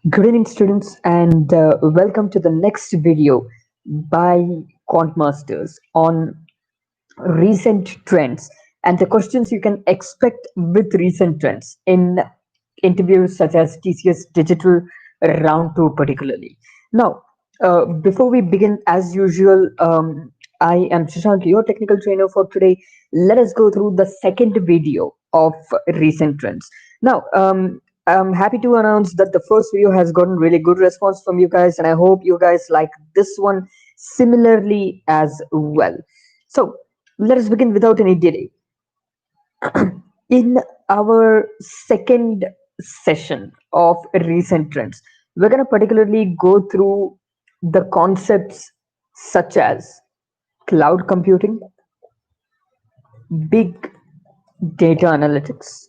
Good evening, students, and welcome to the next video by Quant Masters on recent trends and the questions you can expect with recent trends in interviews such as TCS Digital Round 2 particularly. Now, before we begin, as usual, I am Shashank, your technical trainer for today. Let us go through the second video of recent trends. Now, I'm happy to announce that the first video has gotten really good response from you guys, and I hope you guys like this one similarly as well. So, let us begin without any delay. In our second session of recent trends, we're going to particularly go through the concepts such as cloud computing, big data analytics,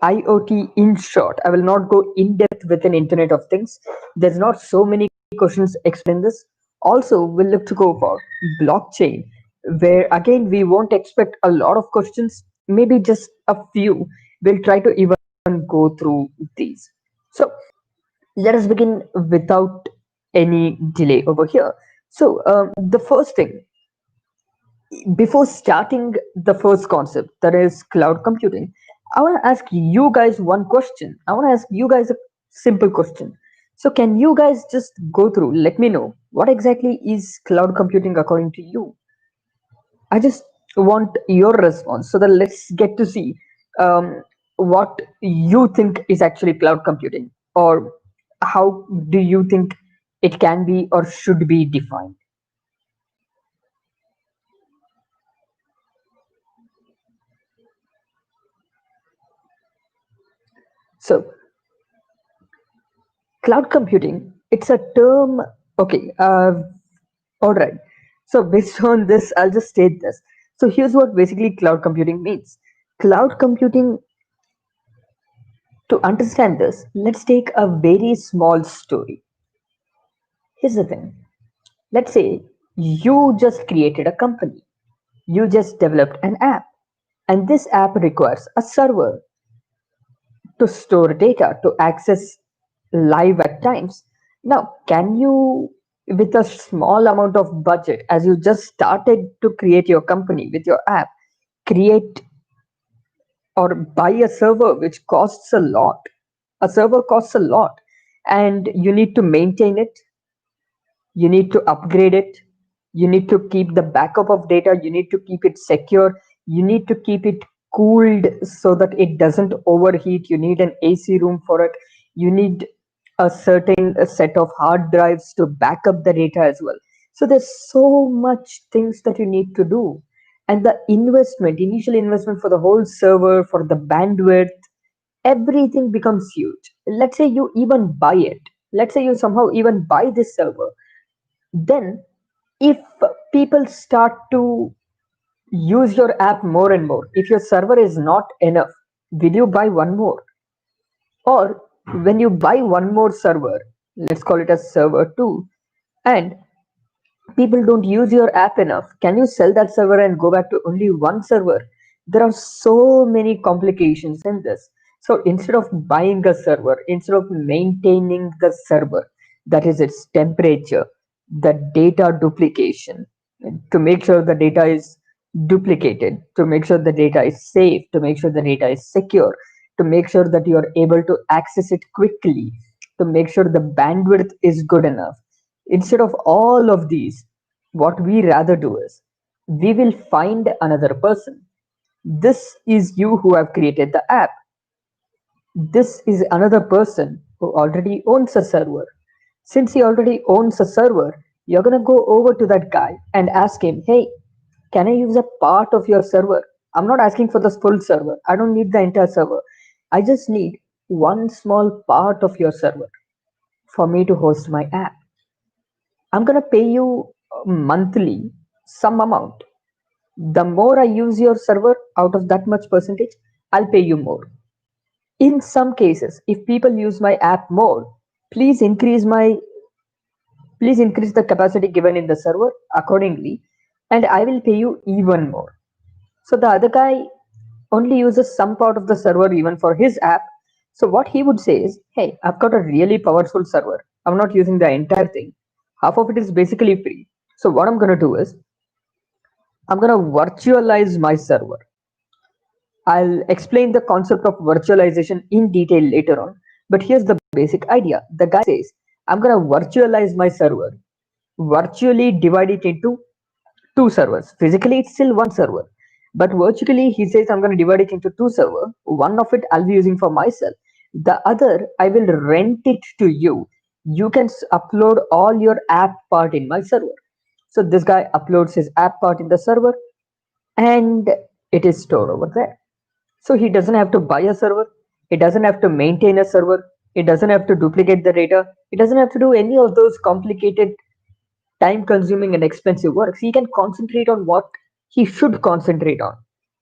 IoT in short. I will not go in depth with an Internet of Things. There's not so many questions explain this. Also, we'll look to go for blockchain, where again we won't expect a lot of questions, maybe just a few. We'll try to even go through these. So let us begin without any delay over here. So the first thing, before starting the first concept, that is cloud computing, I want to ask you guys one question. I want to ask you guys a simple question. So can you guys just go through, let me know what exactly is cloud computing according to you? I just want your response so that let's get to see what you think is actually cloud computing, or how do you think it can be or should be defined. So cloud computing, it's a term. Okay, all right. So based on this, I'll just state this. So here's what basically cloud computing means. Cloud computing, to understand this, let's take a very small story. Here's the thing. Let's say you just created a company. You just developed an app, and this app requires a server to store data, to access live at times. Now, can you, with a small amount of budget, as you just started to create your company with your app, create or buy a server which costs a lot? A server costs a lot, and you need to maintain it, you need to upgrade it, you need to keep the backup of data, you need to keep it secure, you need to keep it cooled so that it doesn't overheat, you need an AC room for it, you need a certain set of hard drives to back up the data as well. So there's so much things that you need to do, and the investment, initial investment for the whole server, for the bandwidth, everything becomes huge. Let's say you even buy it, let's say you somehow even buy this server. Then if people start to use your app more and more, if your server is not enough, will you buy one more? Or when you buy one more server, let's call it a server 2, and people don't use your app enough, can you sell that server and go back to only one server? There are so many complications in this. So instead of buying a server, instead of maintaining the server, that is its temperature, the data duplication, to make sure the data is duplicated, to make sure the data is safe, to make sure the data is secure, to make sure that you are able to access it quickly, to make sure the bandwidth is good enough. Instead of all of these, what we rather do is we will find another person. This is you who have created the app. This is another person who already owns a server. Since he already owns a server, you're going to go over to that guy and ask him, hey, can I use a part of your server? I'm not asking for the full server. I don't need the entire server. I just need one small part of your server for me to host my app. I'm going to pay you monthly some amount. The more I use your server, out of that much percentage, I'll pay you more. In some cases, if people use my app more, please increase my please increase the capacity given in the server accordingly, and I will pay you even more. So the other guy only uses some part of the server even for his app. So what he would say is, hey, I've got a really powerful server. I'm not using the entire thing. Half of it is basically free. So what I'm going to do is, I'm going to virtualize my server. I'll explain the concept of virtualization in detail later on. But here's the basic idea. The guy says, I'm going to virtualize my server, virtually divide it into two servers. Physically, it's still one server. But virtually, he says I'm going to divide it into two servers. One of it I'll be using for myself. The other, I will rent it to you. You can upload all your app part in my server. So this guy uploads his app part in the server and it is stored over there. So he doesn't have to buy a server. He doesn't have to maintain a server. He doesn't have to duplicate the data. He doesn't have to do any of those complicated, time consuming and expensive works. He can concentrate on what he should concentrate on,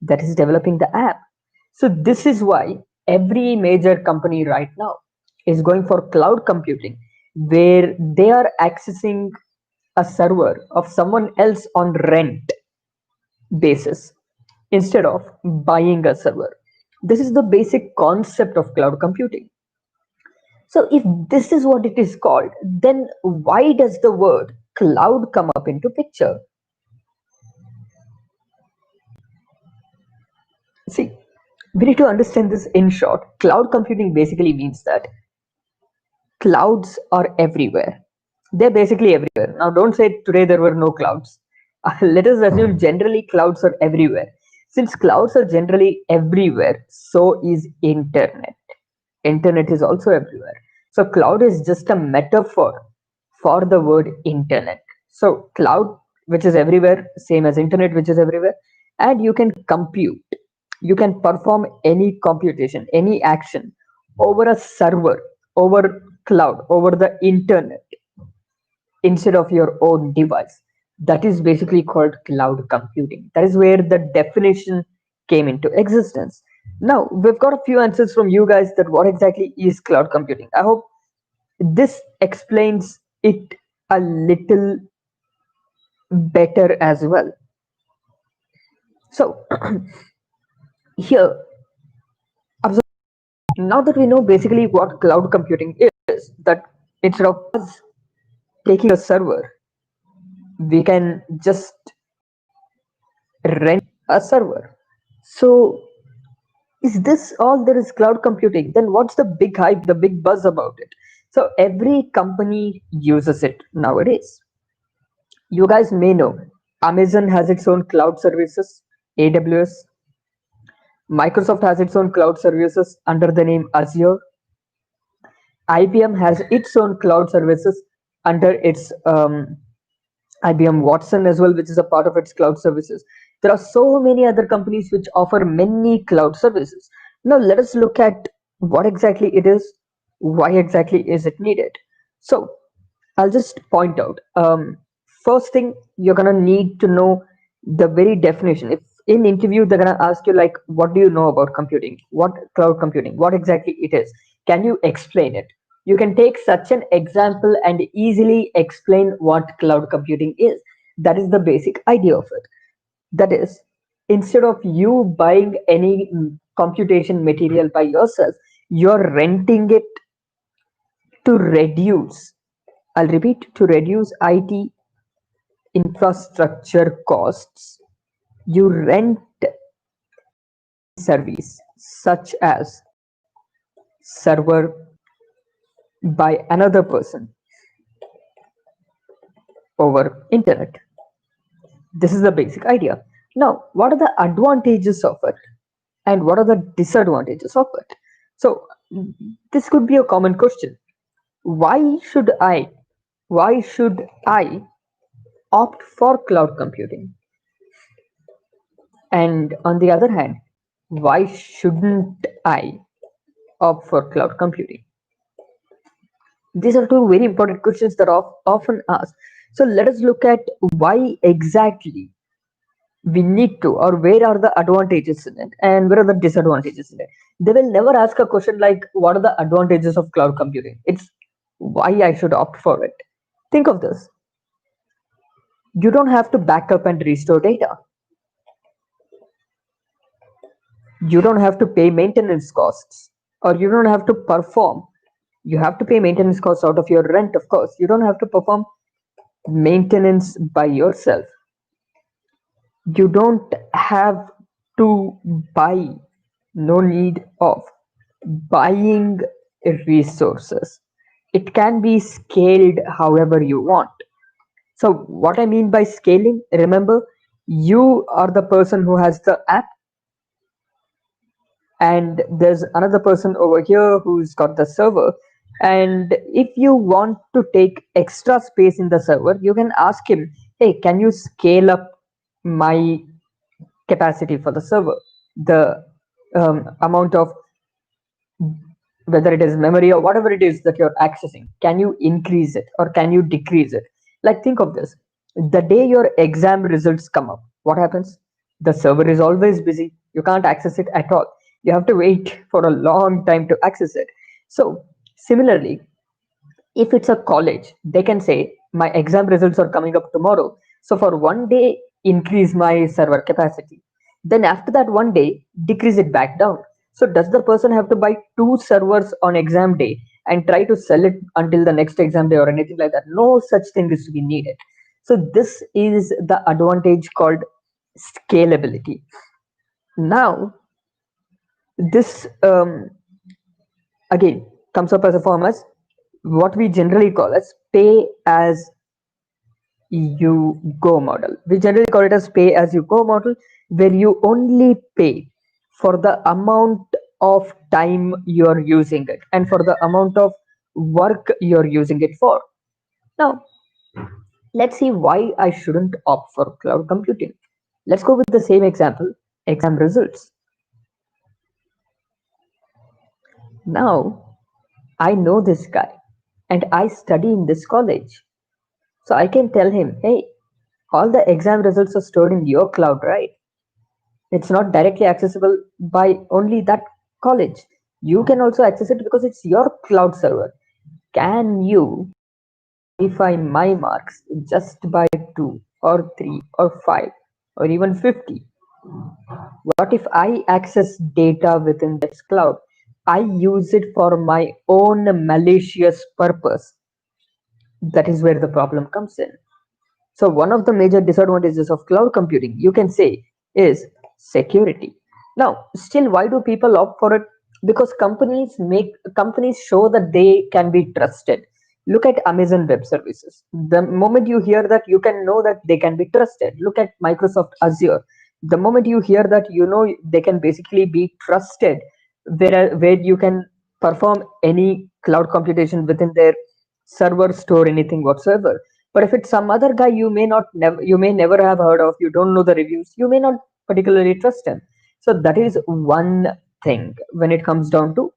that is developing the app. So this is why every major company right now is going for cloud computing, where they are accessing a server of someone else on rent basis instead of buying a server. This is the basic concept of cloud computing. So if this is what it is called, then why does the word cloud come up into picture? See, we need to understand this in short. Cloud computing basically means that clouds are everywhere. They're basically everywhere. Now, don't say today there were no clouds. Let us assume generally clouds are everywhere. Since clouds are generally everywhere, so is internet. Internet is also everywhere. So cloud is just a metaphor for the word internet. So cloud, which is everywhere, same as internet, which is everywhere, and you can compute. You can perform any computation, any action over a server, over cloud, over the internet instead of your own device. That is basically called cloud computing. That is where the definition came into existence. Now, we've got a few answers from you guys that what exactly is cloud computing. I hope this explains it a little better as well. So, here, now that we know basically what cloud computing is, that instead of us taking a server, we can just rent a server. So, is this all there is cloud computing? Then what's the big hype, the big buzz about it? So, every company uses it nowadays. You guys may know Amazon has its own cloud services, AWS. Microsoft has its own cloud services under the name Azure. IBM has its own cloud services under its IBM Watson as well, which is a part of its cloud services. There are so many other companies which offer many cloud services. Now let us look at what exactly it is, why exactly is it needed. So I'll just point out. First thing, you're gonna need to know the very definition. If in interview they're gonna ask you like, what do you know about computing? What cloud computing? What exactly it is? Can you explain it? You can take such an example and easily explain what cloud computing is. That is the basic idea of it. That is, instead of you buying any computation material by yourself, you're renting it to reduce, I'll repeat, to reduce IT infrastructure costs. You rent service such as server by another person over internet. This is the basic idea. Now, what are the advantages of it and what are the disadvantages of it? So, this could be a common question. Why should I, why should I opt for cloud computing? And on the other hand, why shouldn't I opt for cloud computing? These are two very important questions that are often asked. So let us look at why exactly we need to, or where are the advantages in it and where are the disadvantages in it. They will never ask a question like, what are the advantages of cloud computing? It's why I should opt for it. Think of this. You don't have to back up and restore data. You don't have to pay maintenance costs. or you don't have to perform. You have to pay maintenance costs out of your rent, of course. You don't have to perform maintenance by yourself. You don't have to buy, no need of buying resources. It can be scaled however you want. So what I mean by scaling, remember, you are the person who has the app, and there's another person over here who's got the server. And if you want to take extra space in the server, you can ask him, hey, can you scale up my capacity for the server, the amount of, whether it is memory or whatever it is that you're accessing, can you increase it or can you decrease it? Like, think of this. The day your exam results come up, what happens? The server is always busy. You can't access it at all. You have to wait for a long time to access it. So similarly, if it's a college, they can say my exam results are coming up tomorrow, so for one day increase my server capacity, then after that one day decrease it back down. So does the person have to buy two servers on exam day and try to sell it until the next exam day or anything like that? No such thing is to be needed. So this is the advantage called scalability. Now this again comes up as a form as what we generally call as pay as you go model. We generally call it as pay as you go model, where you only pay for the amount of time you're using it and for the amount of work you're using it for. Now, let's see why I shouldn't opt for cloud computing. Let's go with the same example, exam results. Now, I know this guy and I study in this college. So I can tell him, hey, all the exam results are stored in your cloud, right? It's not directly accessible by only that college. You can also access it because it's your cloud server. Can you modify my marks just by 2 or 3 or 5 or even 50? What if I access data within this cloud? I use it for my own malicious purpose. That is where the problem comes in. So one of the major disadvantages of cloud computing, you can say, is security. Now, still, why do people opt for it? Because companies show that they can be trusted. Look at Amazon Web Services. The moment you hear that, you can know that they can be trusted. Look at Microsoft Azure. The moment you hear that, you know they can basically be trusted, where you can perform any cloud computation within their server, store anything whatsoever. But if it's some other guy you may never have heard of, you don't know the reviews, you may not particularly trust him. So that is one thing when it comes down to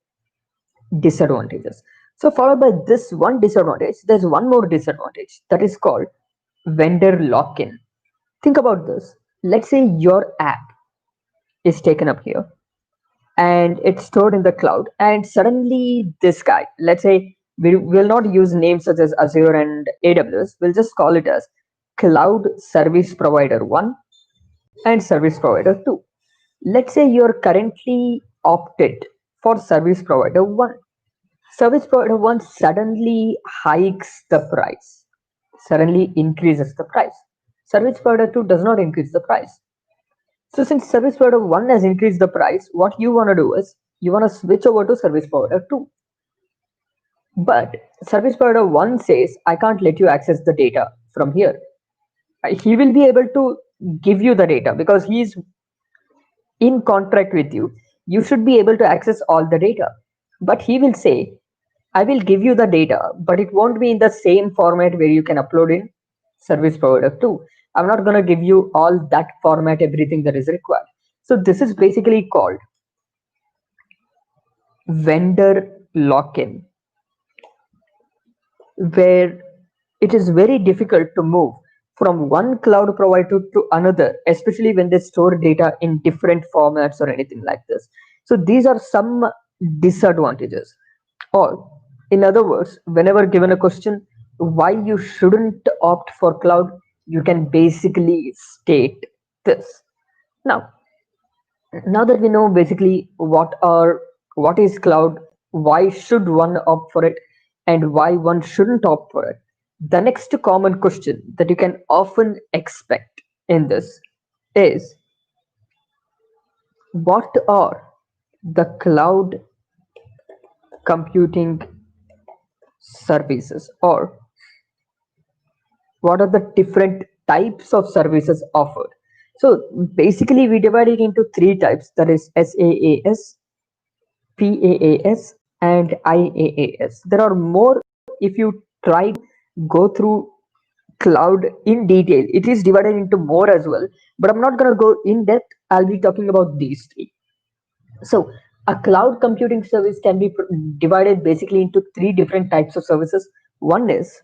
disadvantages. So followed by this one disadvantage, there's one more disadvantage that is called vendor lock-in. Think about this. Let's say your app is taken up here and it's stored in the cloud, and suddenly this guy, let's say, we will not use names such as Azure and AWS, we'll just call it as cloud service provider 1 and service provider 2. Let's say you're currently opted for service provider 1. Service provider 1 suddenly hikes the price, suddenly increases the price. Service provider 2 does not increase the price. So since service provider 1 has increased the price, what you want to do is you want to switch over to service provider 2. But service provider 1 says, I can't let you access the data from here. He will be able to give you the data because he's in contract with you. You should be able to access all the data. But he will say, I will give you the data, but it won't be in the same format where you can upload in service provider 2. I'm not going to give you all that format, everything that is required. So this is basically called vendor lock-in, where it is very difficult to move from one cloud provider to another, especially when they store data in different formats or anything like this. So these are some disadvantages. Or in other words, whenever given a question why you shouldn't opt for cloud, you can basically state this. Now, now that we know basically what are what is cloud, why should one opt for it, and why one shouldn't opt for it. The next common question that you can often expect in this is, what are the cloud computing services, or what are the different types of services offered? So basically we divide it into three types, that is SaaS, PaaS, and IaaS. There are more. If you try to go through cloud in detail, it is divided into more as well, but I'm not going to go in depth. I'll be talking about these three. So a cloud computing service can be divided basically into three different types of services. One is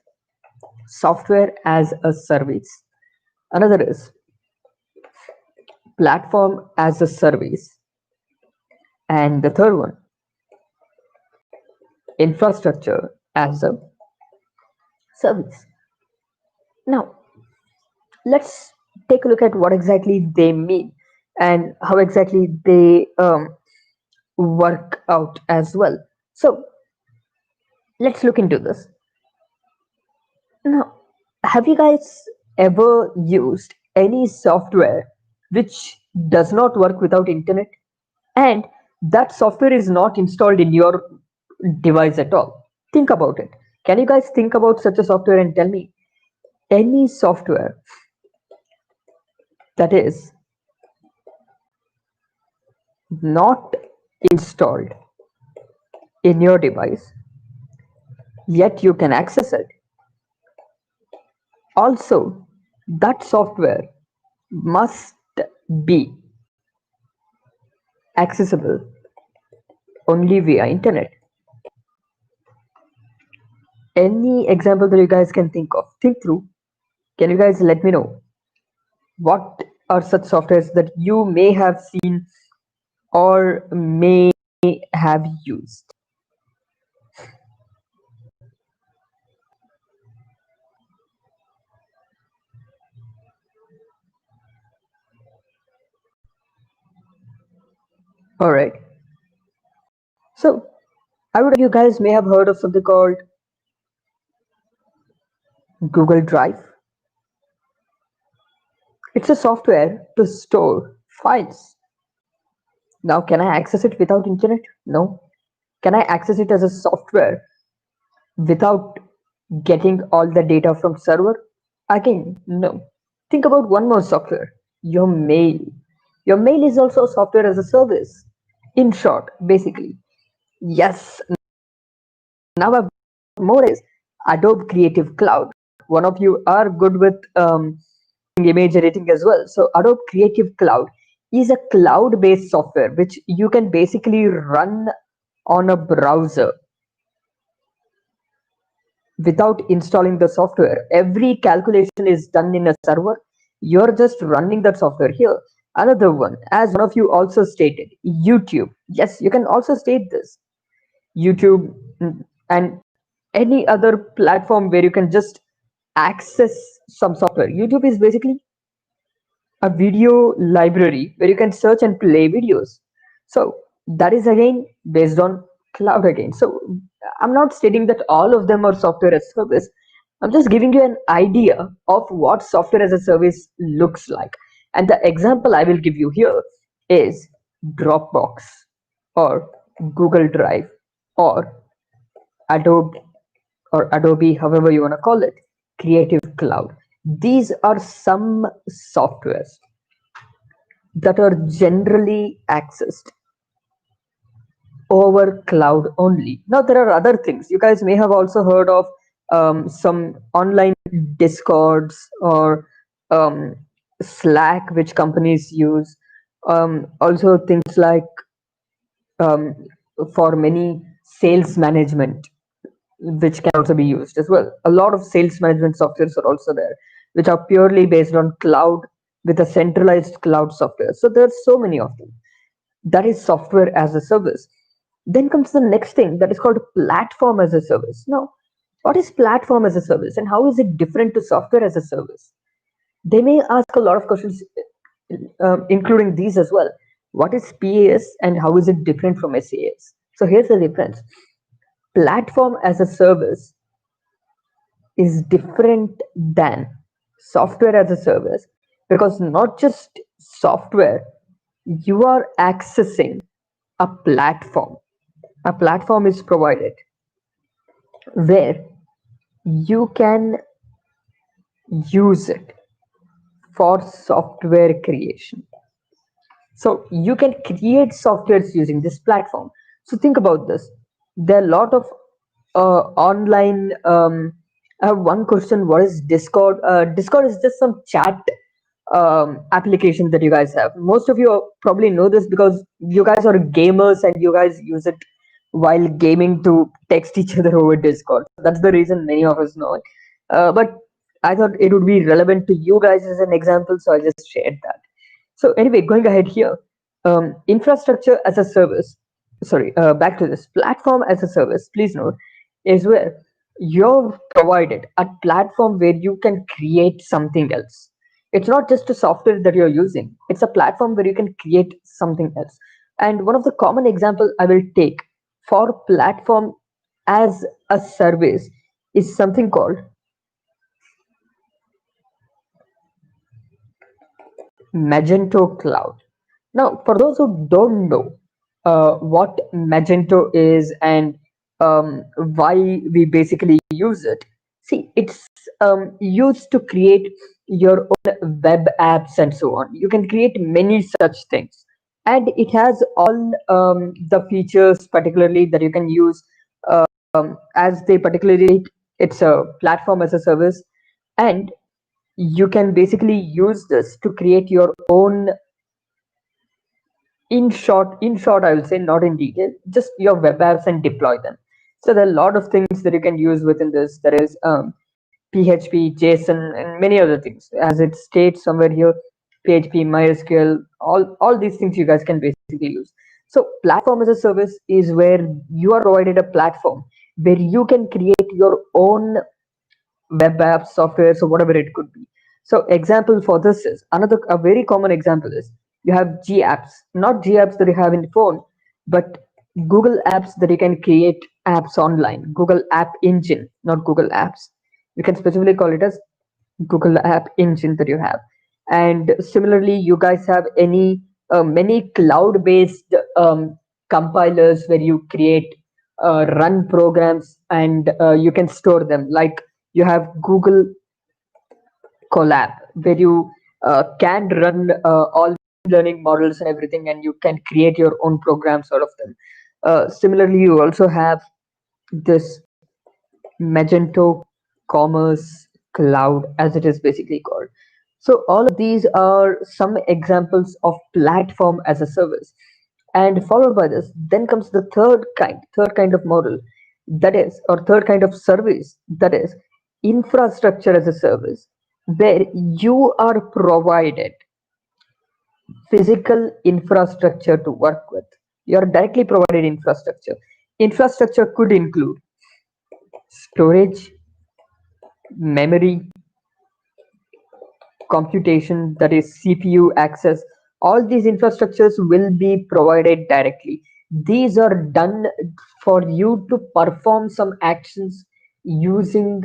software as a service, another is platform as a service, and the third one, infrastructure as a service. Now let's take a look at what exactly they mean and how exactly they work out as well. So let's look into this. Now, have you guys ever used any software which does not work without internet, and that software is not installed in your device at all? Think about it. Can you guys think about such a software and tell me any software that is not installed in your device, yet you can access it? Also, that software must be accessible only via internet. Any example that you guys can think of, think through. Can you guys let me know what are such softwares that you may have seen or may have used? All right. So I would, you guys may have heard of something called Google Drive. It's a software to store files. Now, can I access it without internet? No. Can I access it as a software without getting all the data from server? Again, no. Think about one more software, your mail. Your mail is also a software as a service. In short, basically, yes. Now more is Adobe Creative Cloud. One of you are good with image editing as well. So Adobe Creative Cloud is a cloud-based software which you can basically run on a browser without installing the software. Every calculation is done in a server. You're just running that software here. Another one, as one of you also stated, YouTube. Yes, you can also state this. YouTube and any other platform where you can just access some software. YouTube is basically a video library where you can search and play videos. So that is again based on cloud again. So I'm not stating that all of them are software as a service. I'm just giving you an idea of what software as a service looks like. And the example I will give you here is Dropbox or Google Drive or Adobe Adobe, however you want to call it, Creative Cloud. These are some softwares that are generally accessed over cloud only. Now there are other things. You guys may have also heard of some online discords or Slack which companies use. Also things like um, for many sales management, which can also be used as well. A lot of sales management softwares are also there, which are purely based on cloud with a centralized cloud software. So there's so many of them. That is software as a service. Then comes the next thing that is called platform as a service. Now, what is platform as a service and how is it different to software as a service? They may ask a lot of questions, including these as well. What is PaaS and how is it different from SaaS? So here's the difference. Platform as a service is different than software as a service, because not just software, you are accessing a platform. A platform is provided where you can use it for software creation. So you can create softwares using this platform. So think about this. There are a lot of online. I have one question. What is Discord? Discord is just some chat application that you guys have. Most of you probably know this because you guys are gamers and you guys use it while gaming to text each other over Discord. That's the reason many of us know it. But I thought it would be relevant to you guys as an example, so I just shared that. So anyway, going ahead here, infrastructure as a service, back to this, platform as a service, please note, is where you're provided a platform where you can create something else. It's not just a software that you're using, it's a platform where you can create something else. And one of the common example I will take for platform as a service is something called Magento Cloud. Now, for those who don't know what Magento is and why we basically use it, see, it's used to create your own web apps and so on. You can create many such things, and it has all the features, particularly that you can use as they particularly. It's a platform as a service, and you can basically use this to create your own, in short I will say, not in detail, just your web apps and deploy them. So there are a lot of things that you can use within this. There is php, json, and many other things, as it states somewhere here. Php, mysql, all these things you guys can basically use. So platform as a service is where you are provided a platform where you can create your own web apps, software, so whatever it could be. So example for this is another, a very common example is you have G apps, not G apps that you have in the phone, but Google apps that you can create apps online. Google App Engine, not Google Apps. You can specifically call it as Google App Engine that you have. And similarly, you guys have any many cloud-based compilers where you create run programs and you can store them. Like you have Google Colab, where you can run all learning models and everything, and you can create your own programs out of them. Similarly, you also have this Magento Commerce Cloud, as it is basically called. So all of these are some examples of platform as a service. And followed by this, then comes the third kind of model, that is, or third kind of service, that is infrastructure as a service, where you are provided physical infrastructure to work with. You are directly provided infrastructure. Infrastructure could include storage, memory, computation, that is CPU access. All these infrastructures will be provided directly. These are done for you to perform some actions using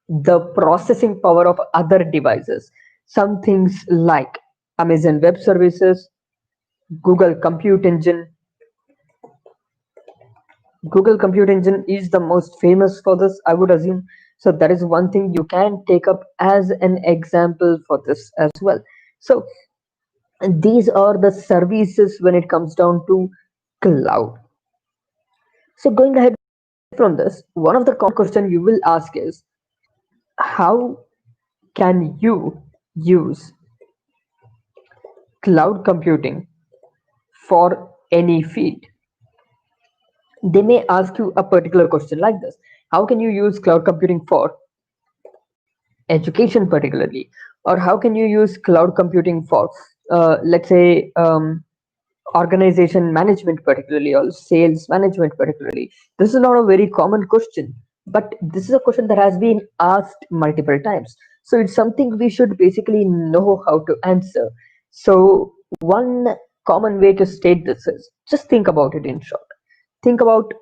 the processing power of other devices. Some things like Amazon Web Services, Google Compute Engine. Google Compute Engine is the most famous for this, I would assume. So that is one thing you can take up as an example for this as well. So these are the services when it comes down to cloud. So going ahead from this, one of the common question you will ask is, how can you use cloud computing for any field? They may ask you a particular question like this: how can you use cloud computing for education particularly, or how can you use cloud computing for let's say organization management particularly, or sales management particularly? This is not a very common question, but this is a question that has been asked multiple times, so it's something we should basically know how to answer. So one common way to state this is, just think about it in short. Think about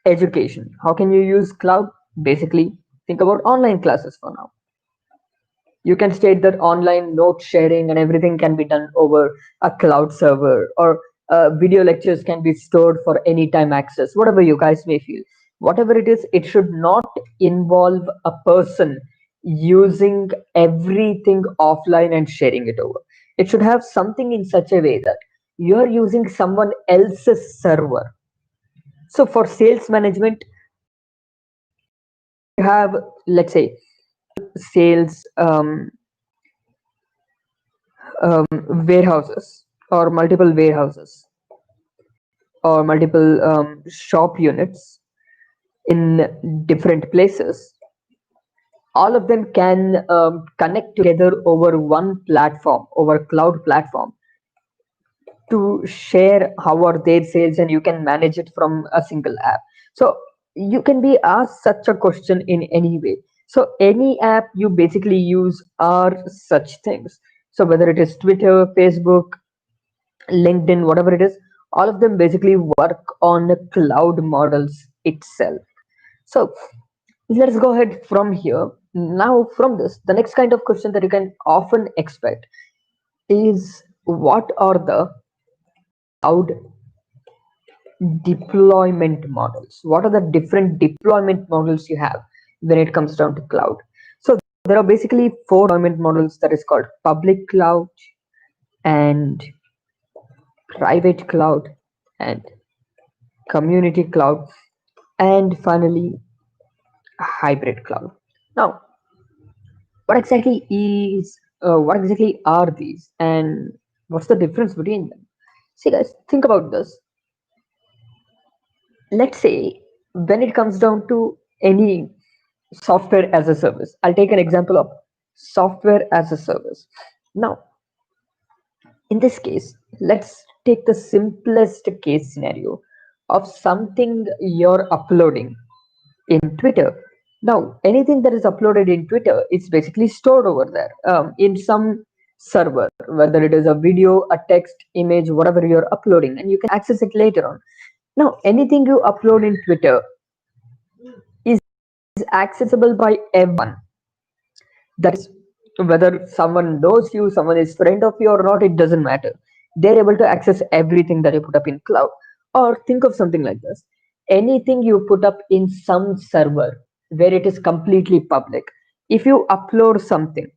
education. How can you use cloud? Basically, think about online classes for now. You can state that online note sharing and everything can be done over a cloud server, or video lectures can be stored for anytime access, whatever you guys may feel. Whatever it is, it should not involve a person using everything offline and sharing it over. It should have something in such a way that you're using someone else's server. So for sales management, you have, let's say, sales warehouses, or multiple warehouses, or multiple shop units in different places. All of them can connect together over one platform, over cloud platform, to share how are their sales, and you can manage it from a single app. So you can be asked such a question in any way. So any app you basically use are such things. So whether it is Twitter, Facebook, LinkedIn, whatever it is, all of them basically work on the cloud models itself. So let's go ahead from here. Now, from this, the next kind of question that you can often expect is, what are the cloud deployment models? What are the different deployment models you have when it comes down to cloud? So there are basically four deployment models, that is called public cloud, and private cloud, and community cloud, and finally hybrid cloud. Now, what exactly are these, and what's the difference between them? See guys, think about this. Let's say when it comes down to any software as a service, I'll take an example of software as a service. Now, in this case, let's take the simplest case scenario of something you're uploading in Twitter. Now, anything that is uploaded in Twitter, it's basically stored over there in some server, whether it is a video, a text, image, whatever you're uploading, and you can access it later on. Now, anything you upload in Twitter is accessible by everyone. That is, whether someone knows you, someone is friend of you or not, it doesn't matter. They're able to access everything that you put up in cloud. Or think of something like this: anything you put up in some server where it is completely public, if you upload something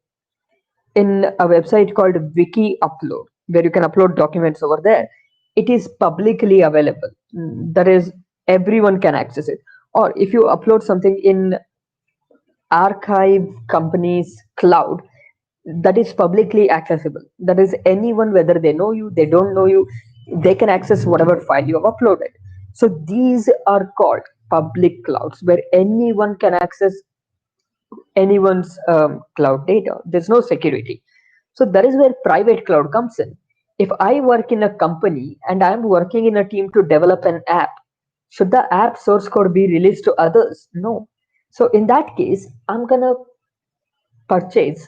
in a website called wiki upload, where you can upload documents over there, it is publicly available. That is, everyone can access it. Or if you upload something in archive company's cloud, that is publicly accessible. That is, anyone, whether they know you, they don't know you, they can access whatever file you have uploaded. So these are called public clouds, where anyone can access anyone's cloud data. There's no security. So that is where private cloud comes in. If I work in a company and I'm working in a team to develop an app, should the app source code be released to others? No. So in that case, I'm gonna purchase,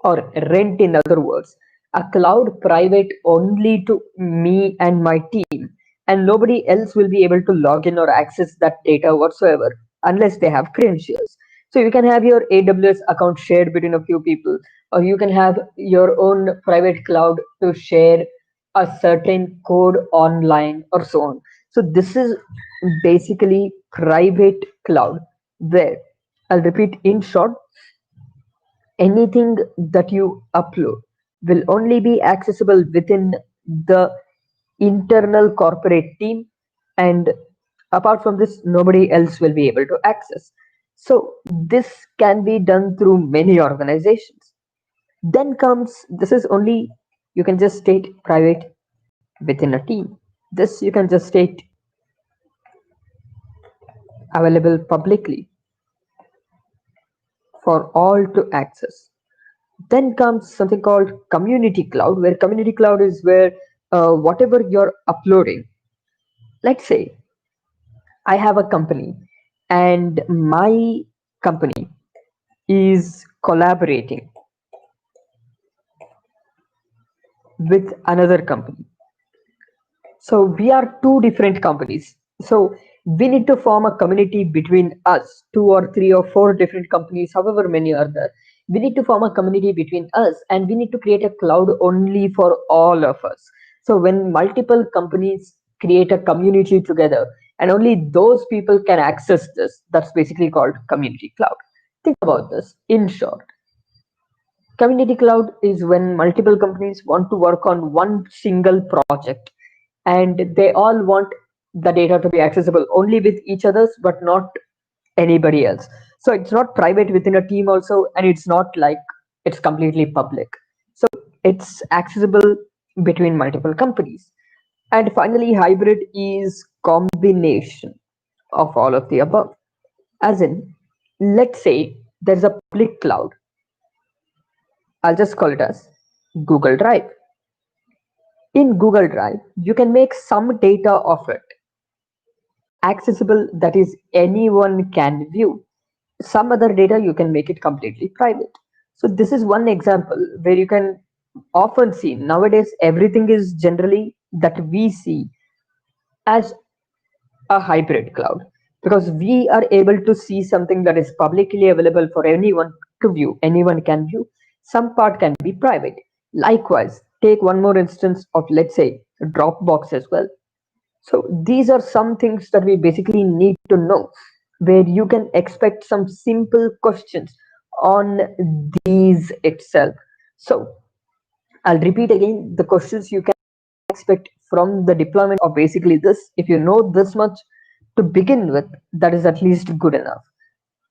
or rent in other words, a cloud private only to me and my team, and nobody else will be able to log in or access that data whatsoever unless they have credentials. So you can have your AWS account shared between a few people, or you can have your own private cloud to share a certain code online, or so on. So this is basically private cloud, where, I'll repeat in short, anything that you upload will only be accessible within the internal corporate team, and apart from this, nobody else will be able to access. So this can be done through many organizations. Then comes, this is only, you can just state private within a team. This you can just state available publicly for all to access. Then comes something called community cloud, where community cloud is where whatever you're uploading, let's say I have a company and my company is collaborating with another company. So we are two different companies. So we need to form a community between us, two or three or four different companies, however many are there. We need to form a community between us and we need to create a cloud only for all of us. So when multiple companies create a community together and only those people can access this, that's basically called community cloud. Think about this in short. Community cloud is when multiple companies want to work on one single project and they all want the data to be accessible only with each others but not anybody else. So it's not private within a team also, and it's not like it's completely public. So it's accessible between multiple companies. And finally, hybrid is combination of all of the above. As in, let's say there's a public cloud. I'll just call it as Google Drive. In Google Drive, you can make some data of it accessible, that is anyone can view. Some other data you can make it completely private. So this is one example where you can often see nowadays everything is generally that we see as a hybrid cloud, because we are able to see something that is publicly available for anyone to view. Anyone can view. Some part can be private. Likewise, take one more instance of, let's say, Dropbox as well. So these are some things that we basically need to know, where you can expect some simple questions on these itself. So I'll repeat again, the questions you can expect from the deployment of basically this. If you know this much to begin with, that is at least good enough.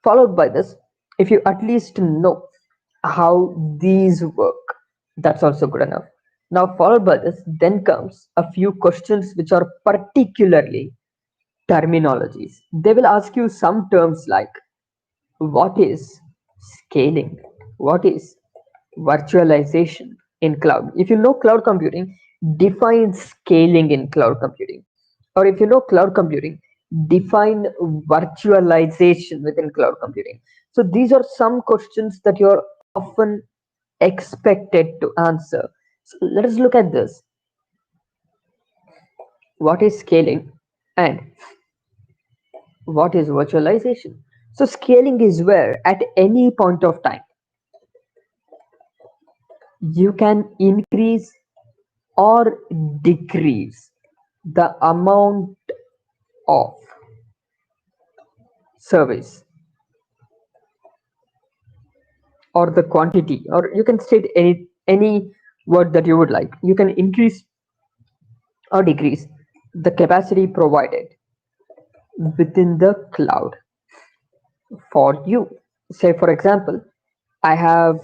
Followed by this, if you at least know how these work, that's also good enough. Now, followed by this, then comes a few questions which are particularly terminologies. They will ask you some terms like what is scaling, what is virtualization in cloud. If you know cloud computing, define scaling in cloud computing. Or if you know cloud computing, define virtualization within cloud computing. So these are some questions that you're often expected to answer. So let us look at this. What is scaling and what is virtualization? So scaling is where at any point of time you can increase or decrease the amount of service or the quantity, or you can state any word that you would like. You can increase or decrease the capacity provided within the cloud for you. Say for example, I have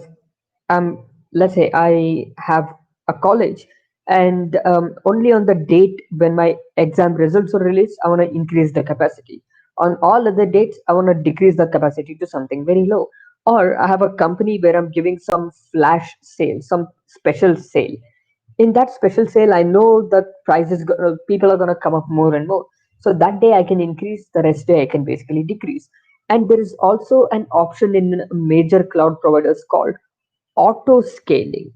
let's say I have a college, and only on the date when my exam results are released I want to increase the capacity. On all other dates I want to decrease the capacity to something very low. Or I have a company where I'm giving some flash sale, some special sale. In that special sale I know that people are going to come up more and more, so that day I can increase, the rest day I can basically decrease. And there is also an option in major cloud providers called auto scaling,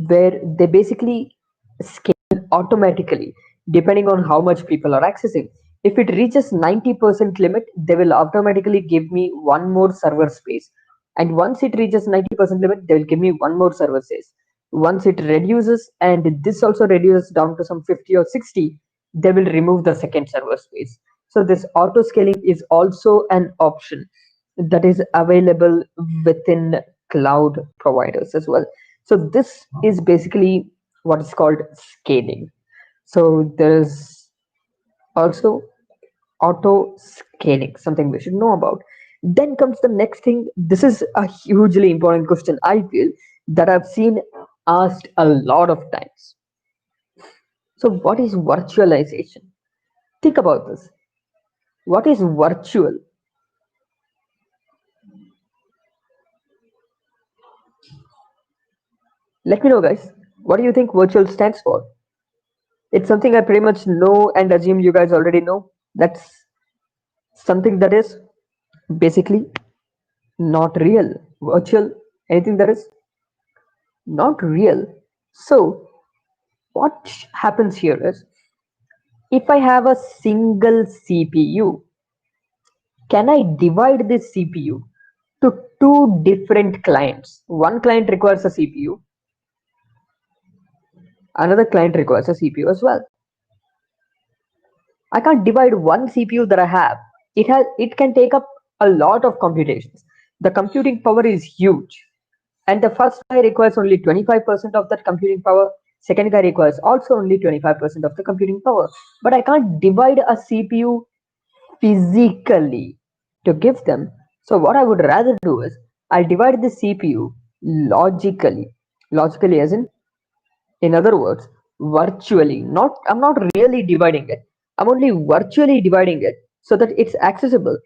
where they basically scale automatically depending on how much people are accessing. If it reaches 90% limit, they will automatically give me one more server space. And once it reaches 90% limit, they will give me one more server space. Once it reduces, and this also reduces down to some 50 or 60, they will remove the second server space. So this auto scaling is also an option that is available within cloud providers as well. So this is basically what is called scaling. So there's also auto scaling, something we should know about. Then comes the next thing. This is a hugely important question, I feel, that I've seen asked a lot of times. So what is virtualization? Think about this. What is virtual? Let me know, guys. What do you think virtual stands for? It's something I pretty much know and assume you guys already know. That's something that is basically not real. Virtual, anything that is not real. So what happens here is, if I have a single CPU, can I divide this CPU to two different clients? One client requires a CPU, another client requires a CPU as well. I can't divide one CPU that I have. It can take up a lot of computations. The computing power is huge. And the first guy requires only 25% of that computing power. Second guy requires also only 25% of the computing power. But I can't divide a CPU physically to give them. So what I would rather do is I'll divide the CPU logically. Logically as in other words, virtually. I'm not really dividing it. I'm only virtually dividing it so that it's accessible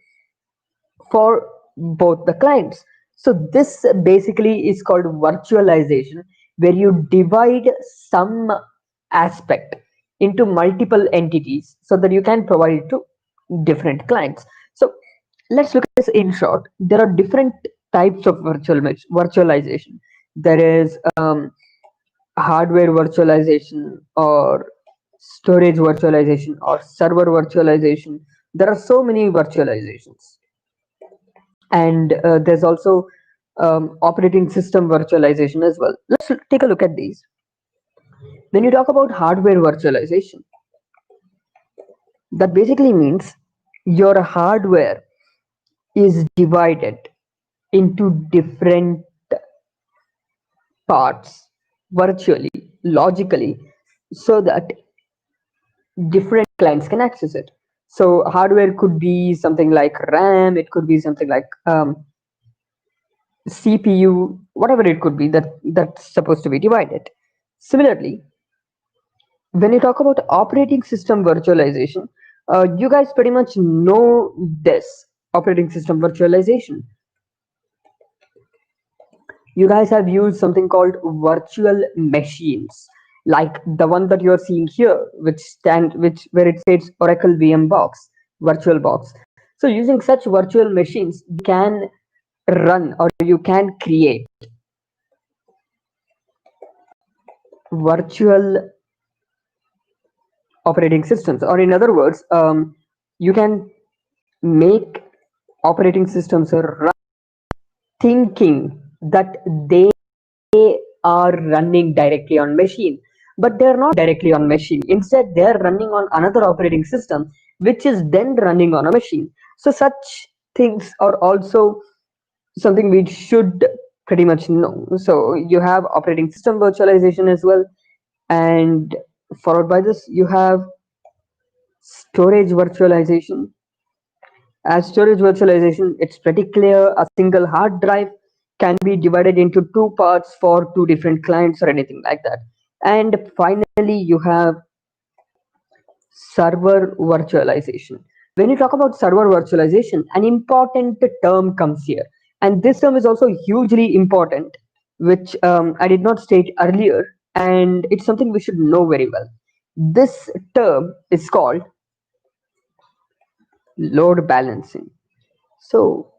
for both the clients. So this basically is called virtualization, where you divide some aspect into multiple entities so that you can provide it to different clients. So let's look at this in short. There are different types of virtualization. There is hardware virtualization, or storage virtualization, or server virtualization. There are so many virtualizations. And there's also operating system virtualization as well. Let's take a look at these. When you talk about hardware virtualization, that basically means your hardware is divided into different parts virtually, logically, so that different clients can access it. So hardware could be something like RAM, it could be something like CPU, whatever it could be, that's supposed to be divided. Similarly, when you talk about operating system virtualization, you guys pretty much know this operating system virtualization. You guys have used something called virtual machines, like the one that you're seeing here, which where it states Oracle VM box, virtual box. So using such virtual machines, you can run, or you can create virtual operating systems, or in other words, you can make operating systems run thinking that they are running directly on machine, but they're not directly on machine. Instead, they're running on another operating system, which is then running on a machine. So such things are also something we should pretty much know. So you have operating system virtualization as well, and followed by this you have storage virtualization. As storage virtualization, it's pretty clear. A single hard drive can be divided into two parts for two different clients or anything like that. And finally, you have server virtualization. When you talk about server virtualization, an important term comes here. And this term is also hugely important, which I did not state earlier. And it's something we should know very well. This term is called load balancing. So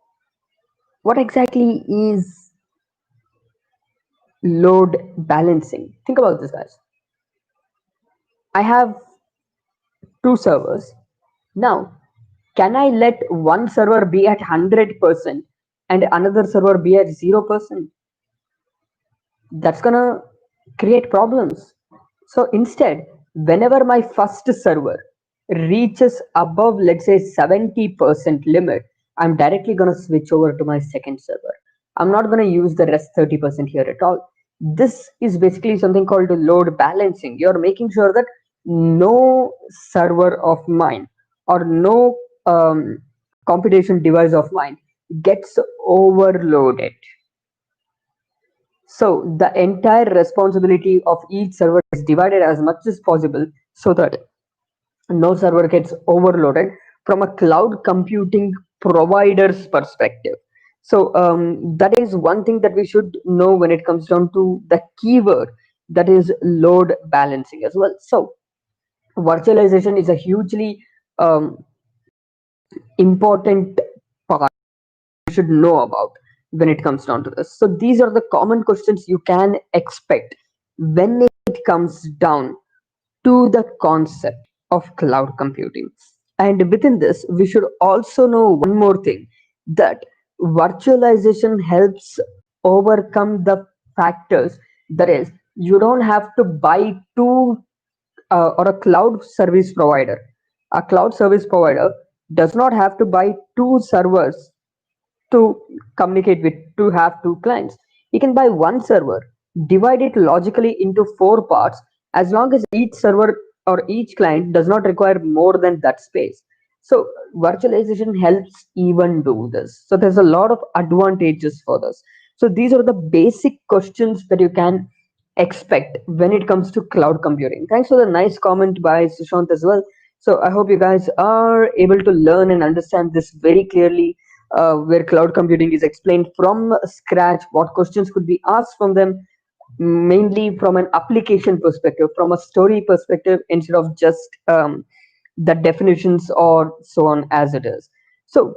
what exactly is load balancing? Think about this, guys. I have two servers. Now, can I let one server be at 100% and another server be at 0%? That's gonna create problems. So instead, whenever my first server reaches above, let's say, 70% limit, I'm directly gonna switch over to my second server. I'm not gonna use the rest 30% here at all. This is basically something called load balancing. You're making sure that no server of mine, or no computation device of mine, gets overloaded. So the entire responsibility of each server is divided as much as possible so that no server gets overloaded from a cloud computing provider's perspective. So that is one thing that we should know when it comes down to the keyword, that is load balancing as well. So virtualization is a hugely important part you should know about when it comes down to this. So these are the common questions you can expect when it comes down to the concept of cloud computing. And within this, we should also know one more thing, that virtualization helps overcome the factors. That is, you don't have to buy two or a cloud service provider. A cloud service provider does not have to buy two servers to communicate with, to have two clients. You can buy one server, divide it logically into four parts, as long as each server or each client does not require more than that space. So virtualization helps even do this. So there's a lot of advantages for this. So these are the basic questions that you can expect when it comes to cloud computing. Thanks for the nice comment by Sushant as well. So I hope you guys are able to learn and understand this very clearly, where cloud computing is explained from scratch, what questions could be asked from them, mainly from an application perspective, from a story perspective, instead of just the definitions or so on as it is. So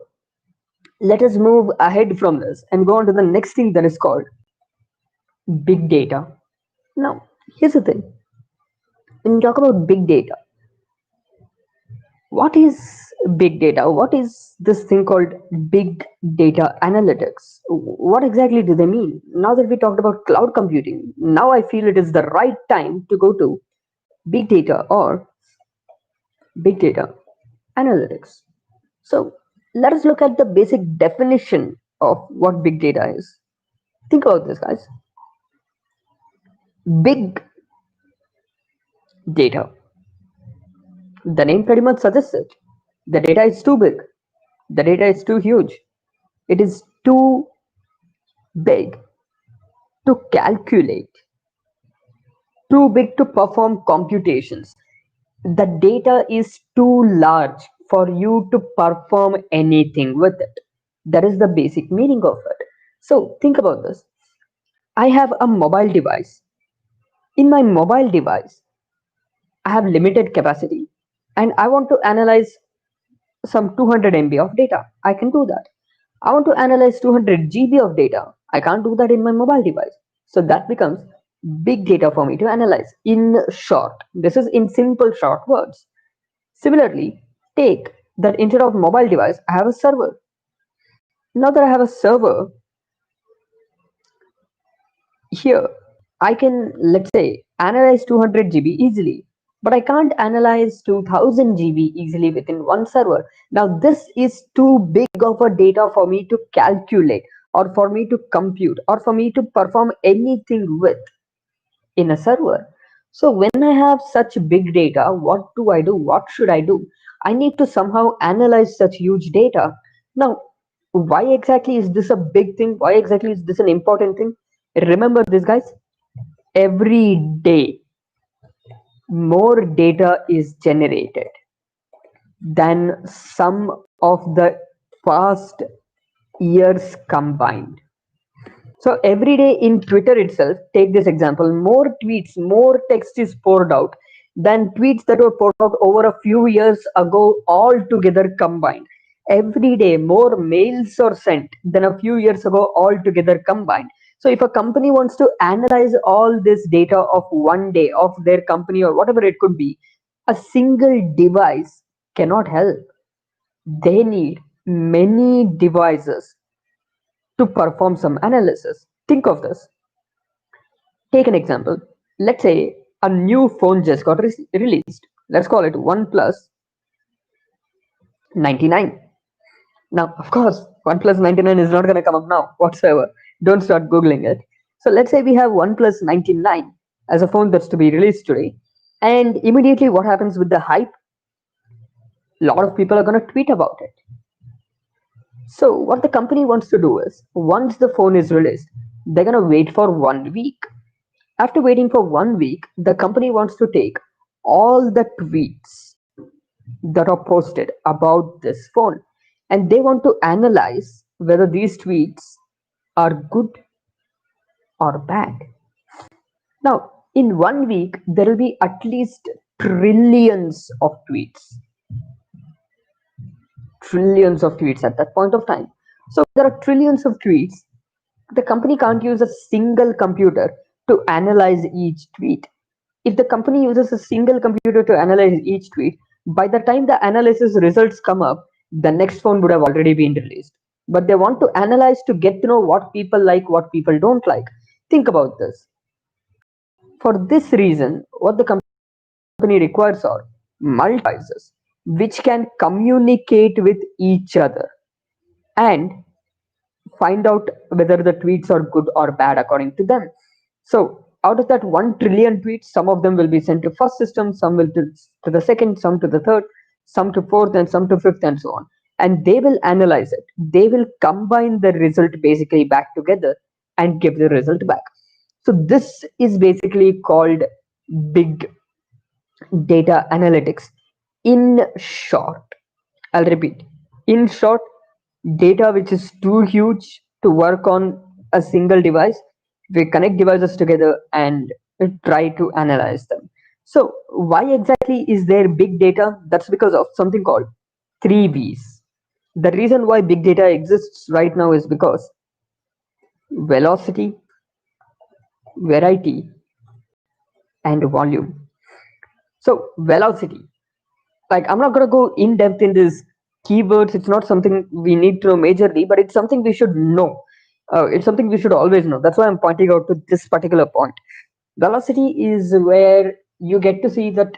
let us move ahead from this and go on to the next thing, that is called big data. Now, here's the thing. When you talk about big data, what is big data? What is this thing called big data analytics? What exactly do they mean? Now that we talked about cloud computing, now I feel it is the right time to go to big data or big data analytics. So let us look at the basic definition of what big data is. Think about this, guys. Big data. The name pretty much suggests it. The data is too big. The data is too huge. It is too big to calculate, too big to perform computations. The data is too large for you to perform anything with it. That is the basic meaning of it. So think about this. I have a mobile device. In my mobile device, I have limited capacity and I want to analyze some 200 MB of data. I can do that. I want to analyze 200 GB of data. I can't do that in my mobile device. So that becomes big data for me to analyze. In short, this is in simple short words. Similarly, take that instead of mobile device, I have a server. Now that I have a server, here I can, let's say, analyze 200 GB easily, but I can't analyze 2000 GB easily within one server. Now this is too big of a data for me to calculate, or for me to compute, or for me to perform anything with in a server. So when I have such big data, what do I do? What should I do? I need to somehow analyze such huge data. Now, why exactly is this a big thing? Why exactly is this an important thing? Remember this, guys. Every day, more data is generated than some of the past years combined. So every day in Twitter itself, take this example, more tweets, more text is poured out than tweets that were poured out over a few years ago all together combined. Every day, more mails are sent than a few years ago all together combined. So if a company wants to analyze all this data of one day of their company or whatever it could be, a single device cannot help. They need many devices to perform some analysis. Think of this. Take an example. Let's say a new phone just got released. Let's call it OnePlus 99. Now, of course, OnePlus 99 is not going to come up now whatsoever. Don't start Googling it. So let's say we have OnePlus 99 as a phone that's to be released today. And immediately what happens with the hype? A lot of people are going to tweet about it. So what the company wants to do is, once the phone is released, they're going to wait for 1 week. After waiting for 1 week, the company wants to take all the tweets that are posted about this phone, and they want to analyze whether these tweets are good or bad. Now, in 1 week, there will be at least trillions of tweets. Trillions of tweets at that point of time. So there are trillions of tweets. The company can't use a single computer to analyze each tweet. If the company uses a single computer to analyze each tweet, by the time the analysis results come up, the next phone would have already been released. But they want to analyze to get to know what people like, what people don't like. Think about this. For this reason, what the company requires are multiple devices which can communicate with each other and find out whether the tweets are good or bad according to them. So out of that 1 trillion tweets, some of them will be sent to first system, some will to the second, some to the third, some to fourth, and some to fifth, and so on. And they will analyze it. They will combine the result basically back together and give the result back. So this is basically called big data analytics. In short, I'll repeat. In short, data which is too huge to work on a single device, we connect devices together and try to analyze them. So why exactly is there big data? That's because of something called 3Vs. The reason why big data exists right now is because velocity, variety, and volume. So velocity, like I'm not going to go in depth in this keywords. It's not something we need to know majorly, but it's something we should know. It's something we should always know. That's why I'm pointing out to this particular point. Velocity is where you get to see that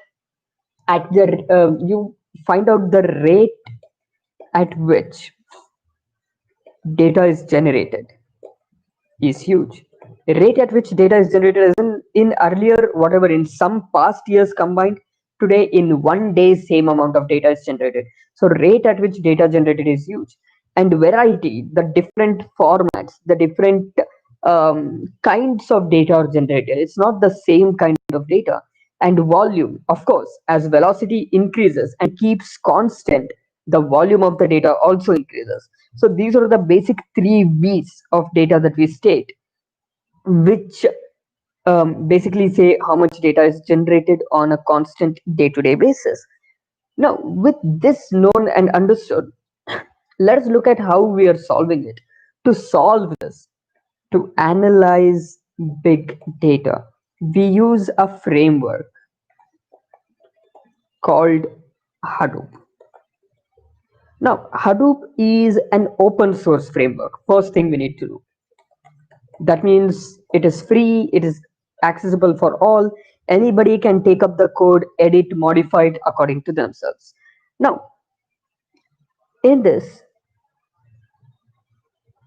at the you find out the rate at which data is generated is huge. The rate at which data is generated is in earlier, whatever, in some past years combined, today in 1 day, same amount of data is generated. So rate at which data generated is huge. And variety, the different formats, the different kinds of data are generated. It's not the same kind of data. And volume, of course, as velocity increases and keeps constant, the volume of the data also increases. So these are the basic 3 V's of data that we state, which basically say how much data is generated on a constant day-to-day basis. Now, with this known and understood, let's look at how we are solving it. To solve this, to analyze big data, we use a framework called Hadoop. Now, Hadoop is an open source framework. First thing we need to do. That means it is free, it is accessible for all. Anybody can take up the code, edit, modify it according to themselves. Now, in this,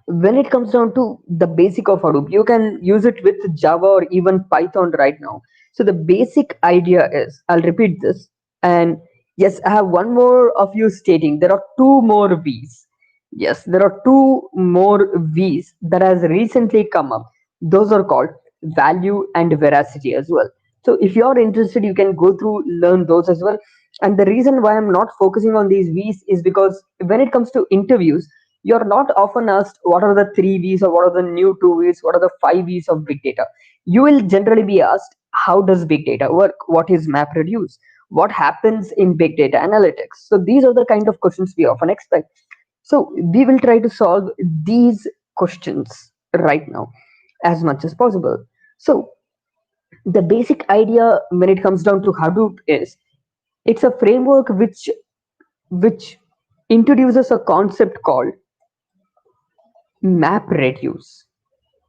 when it comes down to the basic of Hadoop, you can use it with Java or even Python right now. So the basic idea is, I'll repeat this, and yes, I have one more of you stating there are 2 more V's. Yes, there are 2 more V's that has recently come up. Those are called value and veracity as well. So if you're interested, you can go through, learn those as well. And the reason why I'm not focusing on these V's is because when it comes to interviews, you're not often asked what are the 3 V's or what are the new 2 V's, what are the 5 V's of big data. You will generally be asked, how does big data work? What is MapReduce? What happens in big data analytics? So these are the kind of questions we often expect. So we will try to solve these questions right now as much as possible. So the basic idea when it comes down to Hadoop is it's a framework which introduces a concept called MapReduce.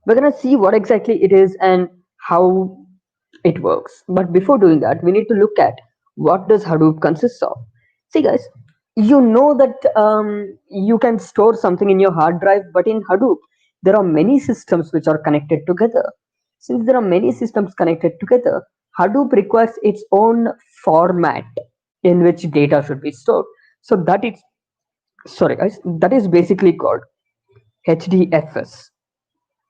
We're going to see what exactly it is and how it works. But before doing that, we need to look at what does Hadoop consists of. See guys, you know that you can store something in your hard drive, but in Hadoop, there are many systems which are connected together. Since there are many systems connected together, Hadoop requires its own format in which data should be stored. So that is, sorry guys, that is basically called HDFS.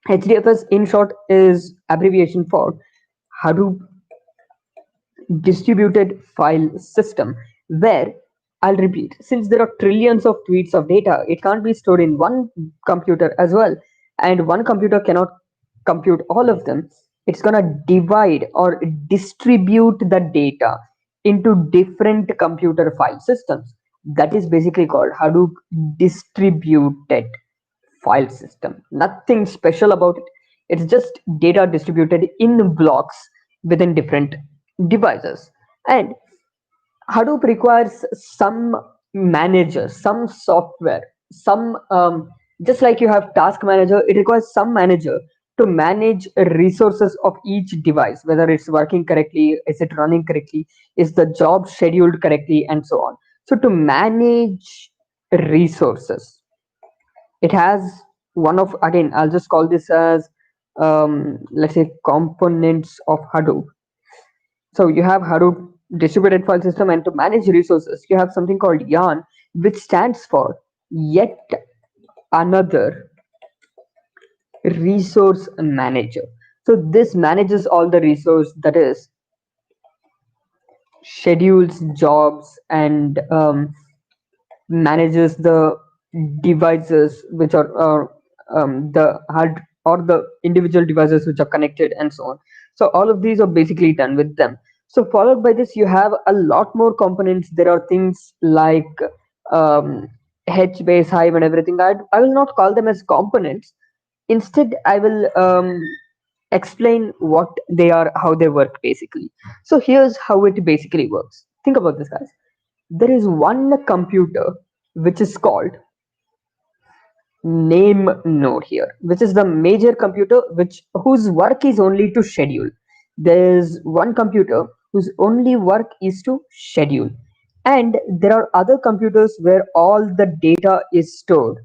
HDFS in short is abbreviation for Hadoop Distributed File System, where I'll repeat, since there are trillions of tweets of data, it can't be stored in one computer as well, and one computer cannot compute all of them. It's gonna divide or distribute the data into different computer file systems. That is basically called Hadoop Distributed File System. Nothing special about it. It's just data distributed in blocks within different devices. And Hadoop requires some manager, some software, some just like you have task manager, it requires some manager to manage resources of each device, whether it's working correctly, is it running correctly, is the job scheduled correctly, and so on. So to manage resources, it has one of, again, I'll just call this as let's say components of Hadoop. So you have Hadoop distributed file system, and to manage resources, you have something called Yarn, which stands for yet another resource manager. So this manages all the resource, that is schedules jobs, and manages the devices which are the hard or the individual devices which are connected, and so on. So all of these are basically done with them. So followed by this, you have a lot more components. There are things like um, Hbase, Hive, and everything. I will not call them as components. Instead, I will explain what they are, how they work basically. So here's how it basically works. Think about this, guys. There is one computer which is called name node here, which is the major computer which whose work is only to schedule. There's one computer whose only work is to schedule, and there are other computers where all the data is stored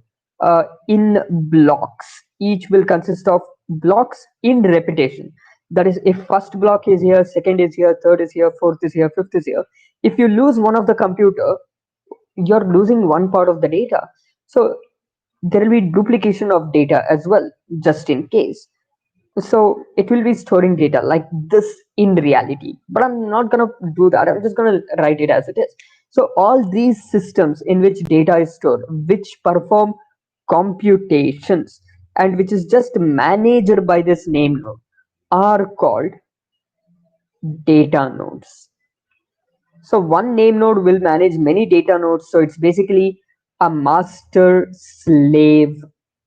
in blocks. Each will consist of blocks in repetition. That is, if first block is here, second is here, third is here, fourth is here, fifth is here. If you lose one of the computer, you're losing one part of the data. So there will be duplication of data as well, just in case. So it will be storing data like this in reality, but I'm not going to do that. I'm just going to write it as it is. So all these systems in which data is stored, which perform computations and which is just managed by this name node, are called data nodes. So one name node will manage many data nodes. So it's basically a master slave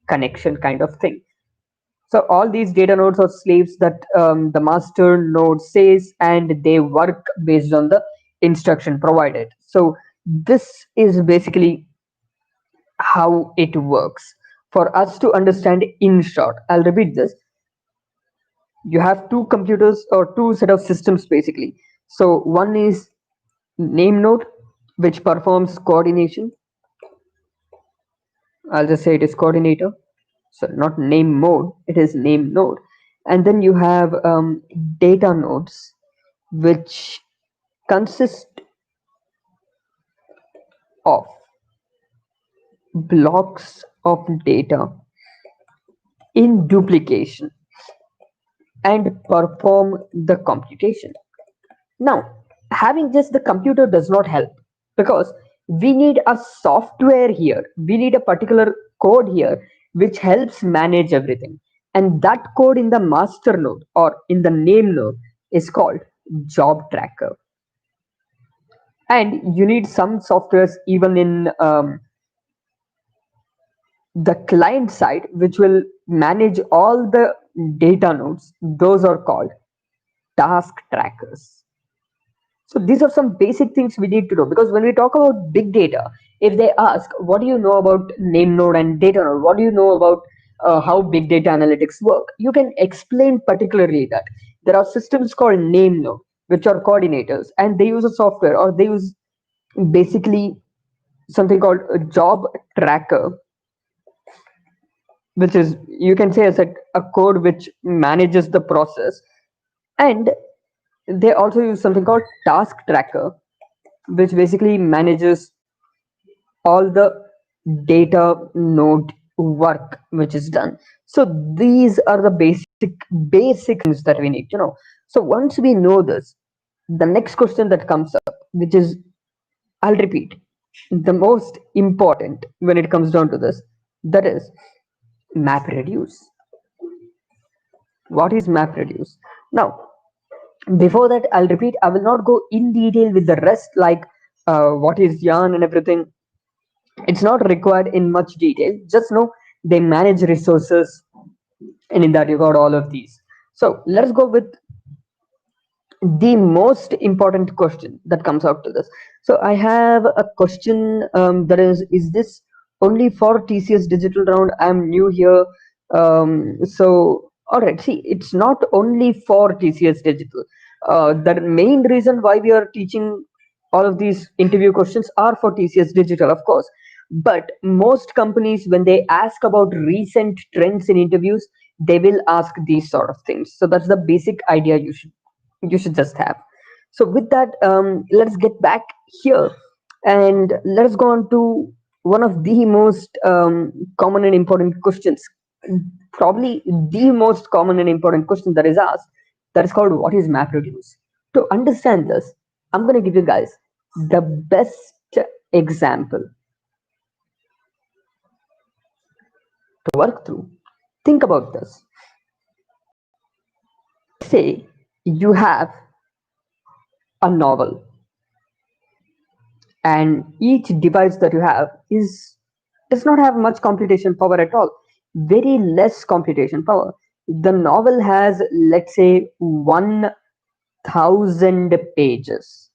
connection kind of thing. So all these data nodes are slaves that the master node says, and they work based on the instruction provided. So this is basically how it works. For us to understand in short, I'll repeat this. You have two computers or two set of systems basically. So one is name node, which performs coordination. I'll just say it is coordinator. So not name mode, it is name node. And then you have data nodes, which consist of blocks of data in duplication and perform the computation. Now, having just the computer does not help, because we need a software here. We need a particular code here which helps manage everything. And that code in the master node or in the name node is called job tracker. And you need some softwares even in the client side which will manage all the data nodes. Those are called task trackers. So these are some basic things we need to know, because when we talk about big data, if they ask, what do you know about name node and data node? What do you know about how big data analytics work? You can explain particularly that there are systems called name node, which are coordinators, and they use a software, or they use basically something called a job tracker, which is, you can say, as a code which manages the process. And they also use something called task tracker, which basically manages all the data node work which is done. So these are the basic things that we need to know. So once we know this, the next question that comes up, which is, I'll repeat, the most important when it comes down to this, that is map reduce. What is map reduce? Now, before that, I'll repeat, I will not go in detail with the rest, like what is yarn and everything. It's not required in much detail. Just know they manage resources, and in that you got all of these. So let's go with the most important question that comes out to this. So I have a question, that is this only for TCS Digital round? I'm new here. So, all right, see, it's not only for TCS Digital. The main reason why we are teaching all of these interview questions are for TCS Digital, of course. But most companies, when they ask about recent trends in interviews, they will ask these sort of things. So that's the basic idea you should just have. So with that, let's get back here and let's go on to one of the most common and important questions, probably the most common and important question that is asked, that is called, what is MapReduce? To understand this, I'm going to give you guys the best example to work through. Think about this. Say you have a novel, and each device that you have is does not have much computation power at all, very less computation power. The novel has, let's say, 1000 pages.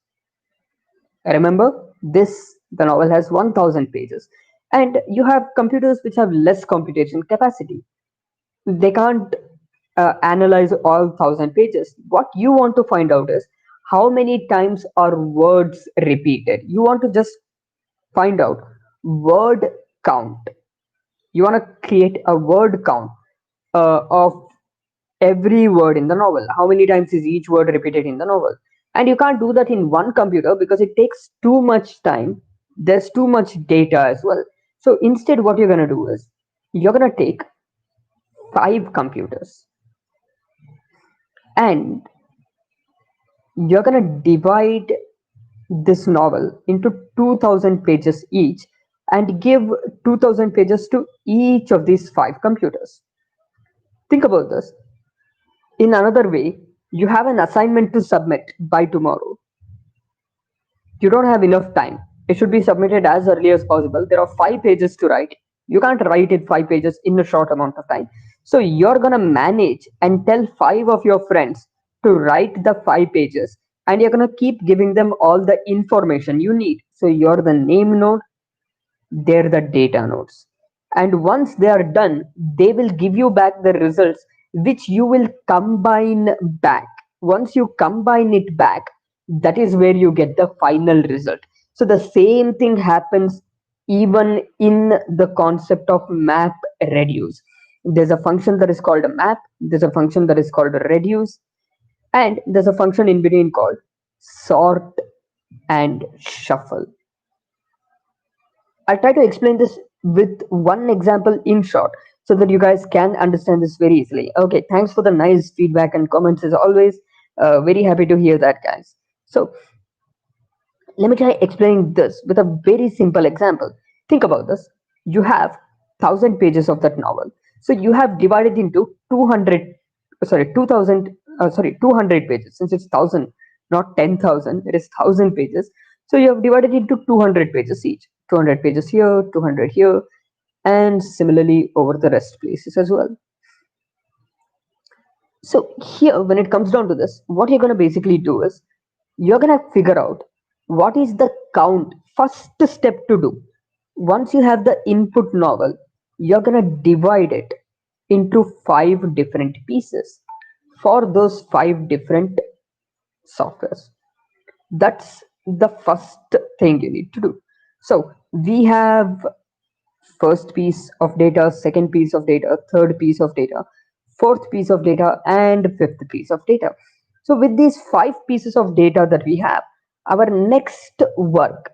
Remember this, the novel has 1000 pages, and you have computers which have less computation capacity. They can't analyze all 1000 pages. What you want to find out is how many times are words repeated. You want to just find out word count. You want to create a word count of every word in the novel. How many times is each word repeated in the novel? And you can't do that in one computer because it takes too much time. There's too much data as well. So instead, what you're going to do is you're going to take 5 computers and you're going to divide this novel into 2000 pages each and give 2000 pages to each of these 5 computers. Think about this. In another way, you have an assignment to submit by tomorrow. You don't have enough time. It should be submitted as early as possible. There are 5 pages to write. You can't write it 5 pages in a short amount of time. So you're gonna manage and tell 5 of your friends to write the 5 pages, and you're gonna keep giving them all the information you need. So you're the name node, they're the data nodes. And once they are done, they will give you back the results, which you will combine back. Once you combine it back, that is where you get the final result. So the same thing happens even in the concept of map reduce. There's a function that is called a map, there's a function that is called a reduce, and there's a function in between called sort and shuffle. I'll try to explain this with one example in short so that you guys can understand this very easily. Okay, thanks for the nice feedback and comments as always. Very happy to hear that, guys. So let me try explaining this with a very simple example. Think about this. You have 1000 pages of that novel. So you have divided into 2000, 200 pages. Since it's 1000, not 10,000, it is 1000 pages. So you have divided into 200 pages each. 200 pages here, 200 here, and similarly over the rest places as well. So here, when it comes down to this, what you're going to basically do is you're going to figure out what is the count. First step to do, once you have the input novel, you're going to divide it into 5 different pieces for those 5 different softwares. That's the first thing you need to do. So we have first piece of data, second piece of data, third piece of data, fourth piece of data, and fifth piece of data. So with these 5 pieces of data that we have, our next work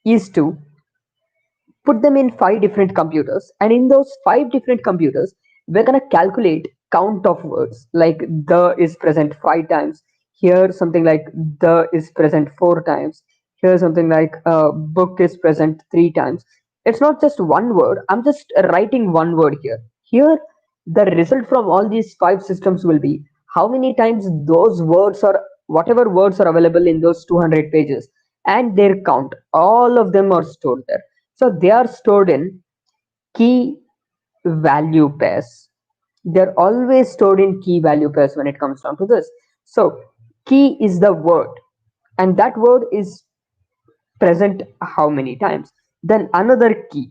is to put them in 5 different computers, and in those 5 different computers we're going to calculate count of words, like the is present 5 times here, something like the is present 4 times here, something like book is present 3 times. It's not just one word, I'm just writing one word here. The result from all these 5 systems will be how many times those words, or whatever words are available in those 200 pages, and their count, all of them are stored there. So they are stored in key value pairs. They're always stored in key value pairs when it comes down to this. So key is the word, and that word is present how many times. Then another key,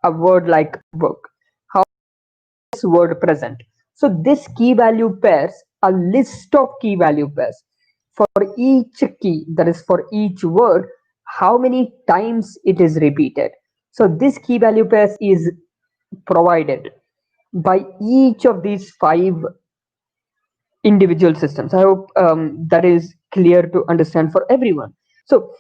a word like book, how this word present. So this key value pairs, a list of key value pairs for each key, that is for each word, how many times it is repeated. So this key value pairs is provided by each of these 5 individual systems. I hope that is clear to understand for everyone. So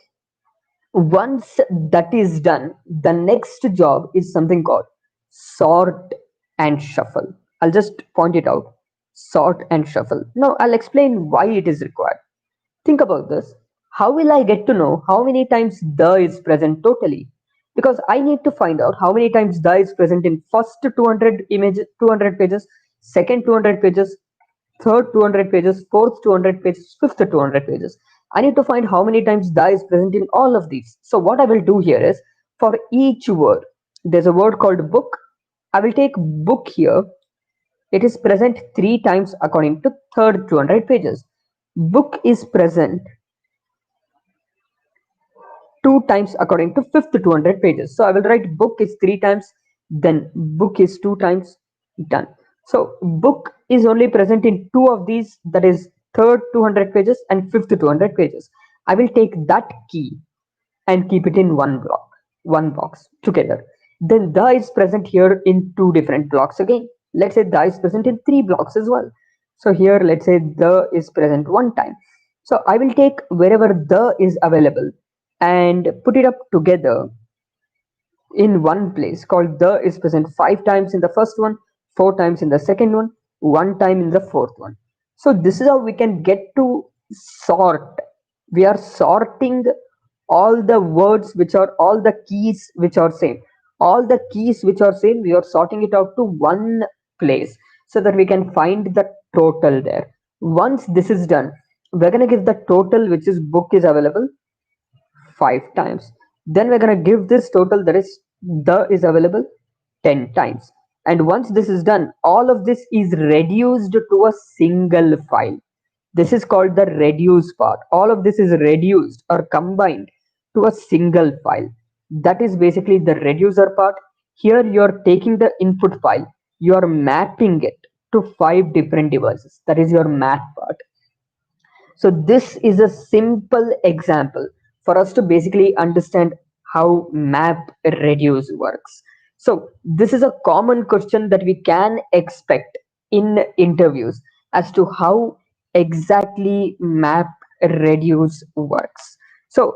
once that is done, the next job is something called sort and shuffle. I'll just point it out. Sort and shuffle. Now I'll explain why it is required. Think about this. How will I get to know how many times the is present totally? Because I need to find out how many times the is present in first 200 images, 200 pages, second 200 pages, third 200 pages, fourth 200 pages, fifth 200 pages. I need to find how many times the is present in all of these. So what I will do here is, for each word, there's a word called book. I will take book here. It is present 3 times according to third 200 pages. Book is present 2 times according to fifth 200 pages. So I will write book is 3 times, then book is 2 times, done. So book is only present in 2 of these, that is third 200 pages and fifth 200 pages. I will take that key and keep it in one box together. Then the is present here in 2 different blocks again. Let's say the is present in 3 blocks as well. So here let's say the is present 1 time. So I will take wherever the is available and put it up together in one place, called the is present 5 times in the first one, 4 times in the second one, 1 time in the fourth one. So this is how we can get to sort. We are sorting all the words which are, all the keys which are same, all the keys which are same, we are sorting it out to one place so that we can find the total there. Once this is done, we're going to give the total which is book is available 5 times. Then we're going to give this total, that is the is available 10 times. And once this is done, all of this is reduced to a single file. This is called the reduce part. All of this is reduced or combined to a single file. That is basically the reducer part. Here you are taking the input file, you are mapping it to 5 different devices. That is your map part. So this is a simple example for us to basically understand how map reduce works. So this is a common question that we can expect in interviews as to how exactly map reduce works. So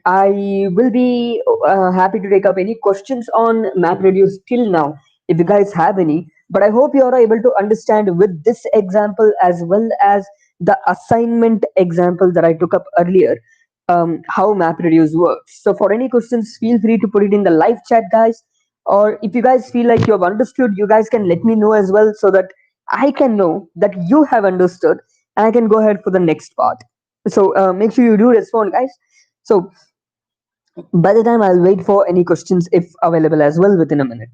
I will be happy to take up any questions on map reduce till now if you guys have any, but I hope you are able to understand with this example as well as the assignment example that I took up earlier, how MapReduce works. So for any questions, feel free to put it in the live chat, guys. Or if you guys feel like you have understood, you guys can let me know as well so that I can know that you have understood and I can go ahead for the next part. So make sure you do respond, guys. So by the time, I'll wait for any questions if available as well within a minute.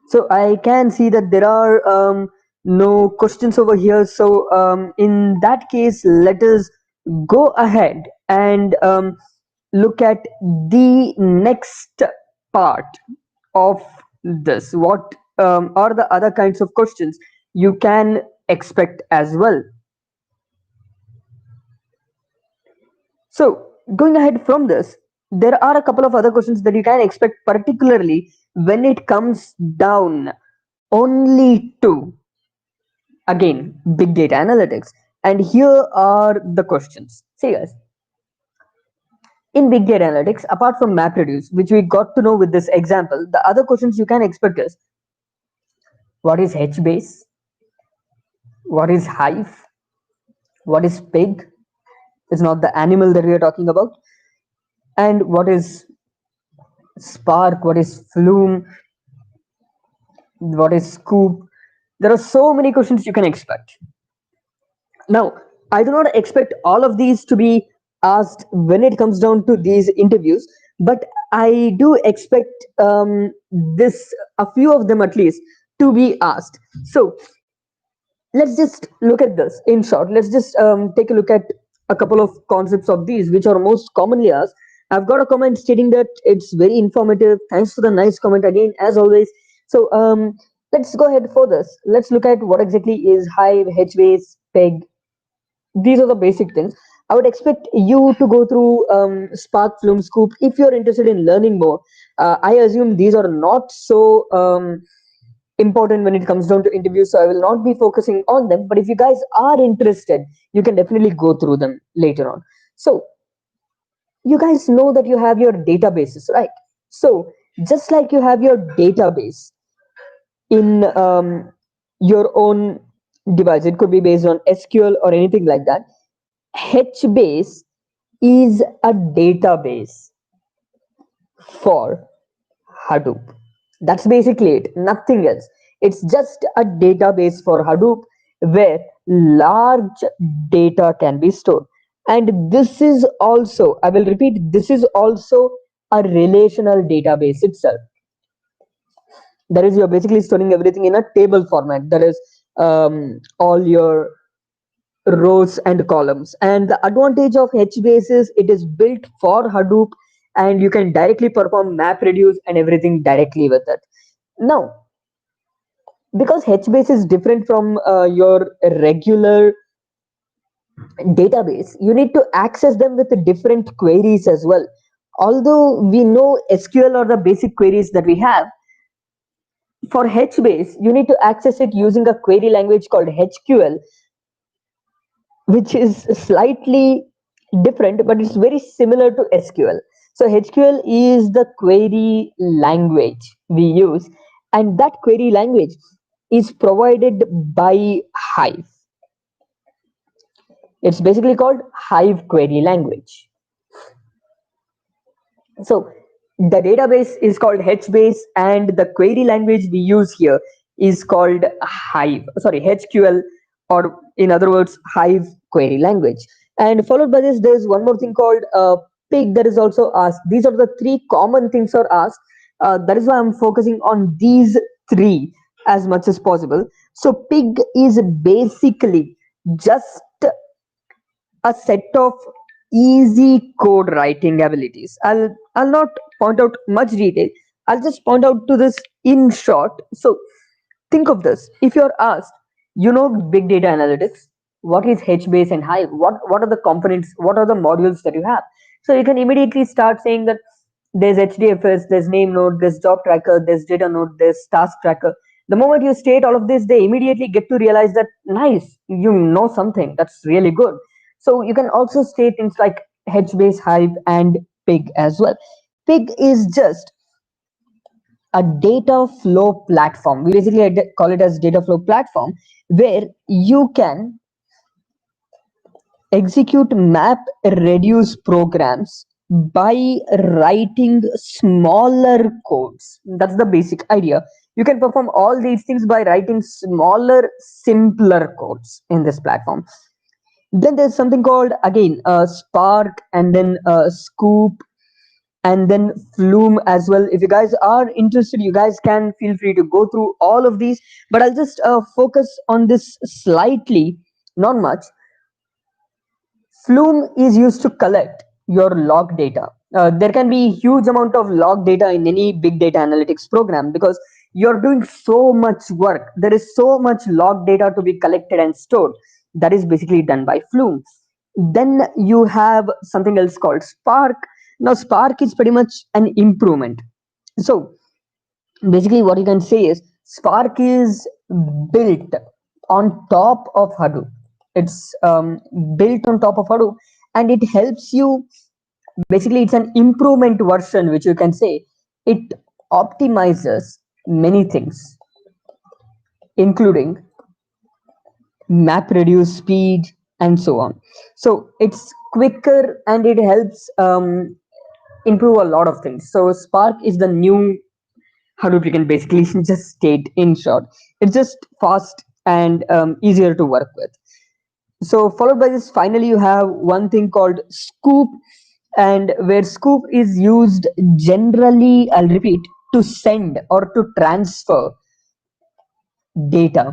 So I can see that there are no questions over here. So in that case, let us go ahead and look at the next part of this. What are the other kinds of questions you can expect as well? So going ahead from this, there are a couple of other questions that you can expect, particularly when it comes down only to, again, big data analytics. And here are the questions. See guys, in big data analytics, apart from MapReduce, which we got to know with this example, the other questions you can expect is, what is Hbase? What is Hive? What is pig? It's not the animal that we are talking about. and what is Spark, what is Flume, what is Scoop. There are so many questions you can expect. Now, I do not expect all of these to be asked when it comes down to these interviews, but I do expect this a few of them at least to be asked. So let's just look at this in short. Let's just take a look at a couple of concepts of these which are most commonly asked. I've got a comment stating that it's very informative. Thanks for the nice comment again, as always. So let's go ahead for this. Let's look at what exactly is Hive, Hbase, Peg. These are the basic things. I would expect you to go through Spark, Flume, Scoop if you're interested in learning more. I assume these are not so important when it comes down to interviews, so I will not be focusing on them. But if you guys are interested, you can definitely go through them later on. So you guys know that you have your databases, right? So just like you have your database in your own device, it could be based on SQL or anything like that. Hbase is a database for Hadoop. That's basically it, nothing else. It's just a database for Hadoop where large data can be stored. And this is also, I will repeat, this is also a relational database itself. That is, you're basically storing everything in a table format. That is all your rows and columns. And the advantage of Hbase is it is built for Hadoop, and you can directly perform map reduce and everything directly with it. Now, because Hbase is different from your regular database, you need to access them with different queries as well. Although we know SQL are the basic queries that we have, for Hbase, you need to access it using a query language called HQL, which is slightly different, but it's very similar to SQL. So HQL is the query language we use, and that query language is provided by Hive. It's basically called Hive query language. So the database is called Hbase, and the query language we use here is called Hive. Sorry, HQL, or in other words, Hive query language. And followed by this, there's one more thing called Pig that is also asked. These are the three common things are asked. That is why I'm focusing on these three as much as possible. So Pig is basically just a set of easy code writing abilities. I'll not point out much detail. I'll just point out to this in short. So think of this. If you're asked, you know, big data analytics, what is Hbase and Hive? What are the components? What are the modules that you have? So you can immediately start saying that there's HDFS, there's name node, there's job tracker, there's data node, there's task tracker. The moment you state all of this, they immediately get to realize that nice, you know something. That's really good. So you can also state things like Hbase, Hive, and Pig as well. Pig is just a data flow platform. We basically call it as data flow platform, where you can execute map reduce programs by writing smaller codes. That's the basic idea. You can perform all these things by writing smaller, simpler codes in this platform. Then there's something called, again, Spark, and then Scoop, and then Flume as well. If you guys are interested, you guys can feel free to go through all of these, but I'll just focus on this slightly, not much. Flume is used to collect your log data. There can be huge amount of log data in any big data analytics program because you're doing so much work. There is so much log data to be collected and stored. That is basically done by Flume. Then you have something else called Spark. Now Spark is pretty much an improvement. So basically what you can say is Spark is built on top of Hadoop. It's built on top of Hadoop, and it helps you. Basically, it's an improvement version, which you can say. It optimizes many things, including map reduce speed and so on. So it's quicker, and it helps improve a lot of things. So Spark is the new Hadoop, you can basically just state in short. It's just fast and easier to work with. So followed by this, finally you have one thing called Scoop, and where Scoop is used generally, I'll repeat, to send or to transfer data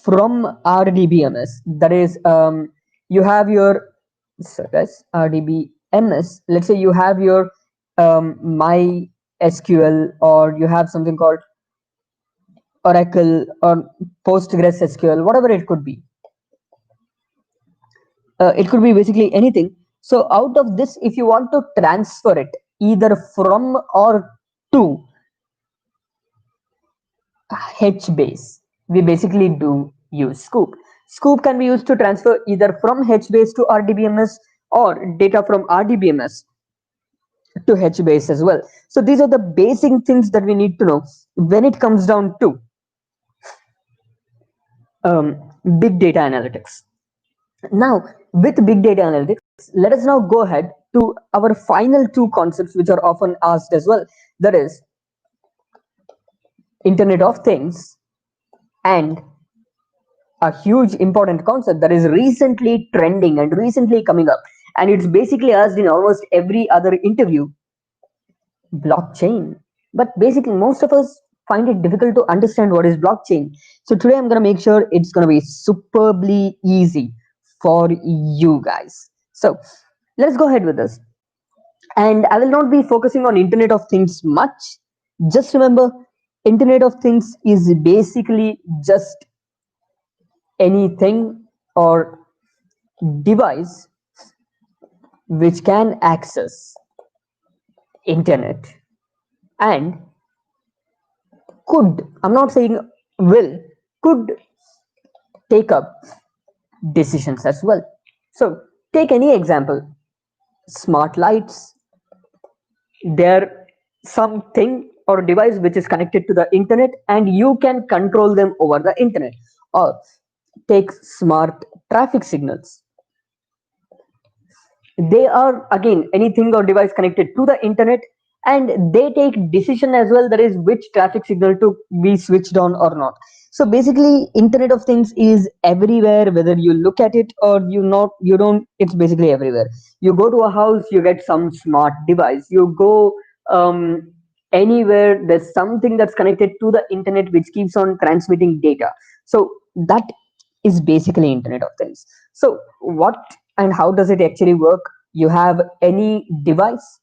from RDBMS. That is, you have your, so that's RDBMS. Let's say you have your MySQL, or you have something called Oracle or Postgres SQL, whatever it could be. It could be basically anything. So out of this, if you want to transfer it either from or to Hbase, we basically do use Scoop. Scoop can be used to transfer either from Hbase to RDBMS or data from RDBMS to Hbase as well. So these are the basic things that we need to know when it comes down to big data analytics. Now, with big data analytics, let us now go ahead to our final two concepts, which are often asked as well. That is Internet of Things, and a huge important concept that is recently trending and recently coming up. And it's basically asked in almost every other interview, blockchain. But basically, most of us find it difficult to understand what is blockchain. So today I'm going to make sure it's going to be superbly easy for you guys. So let's go ahead with this. And I will not be focusing on Internet of Things much. Just remember, Internet of Things is basically just anything or device which can access internet and could, I'm not saying will, could take up decisions as well. So take any example, smart lights. They're something or device which is connected to the internet and you can control them over the internet. Or take smart traffic signals. They are again anything or device connected to the internet and they take decision as well, that is which traffic signal to be switched on or not. So basically Internet of Things is everywhere, whether you look at it or you don't, it's basically everywhere. You go to a house, you get some smart device. You go anywhere, there's something that's connected to the internet which keeps on transmitting data. So that is basically Internet of Things. So what and how does it actually work? You have any device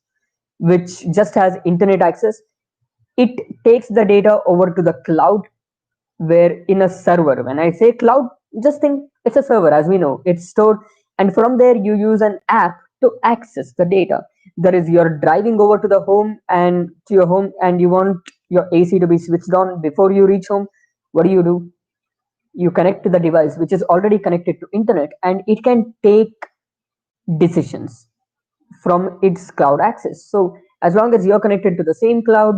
which just has internet access. It takes the data over to the cloud, where in a server, when I say cloud, just think it's a server. As we know, it's stored, and from there you use an app to access the data. That is, you're driving over to the home and to your home and you want your AC to be switched on before you reach home. What do? You connect to the device which is already connected to internet and it can take decisions from its cloud access. So as long as you're connected to the same cloud,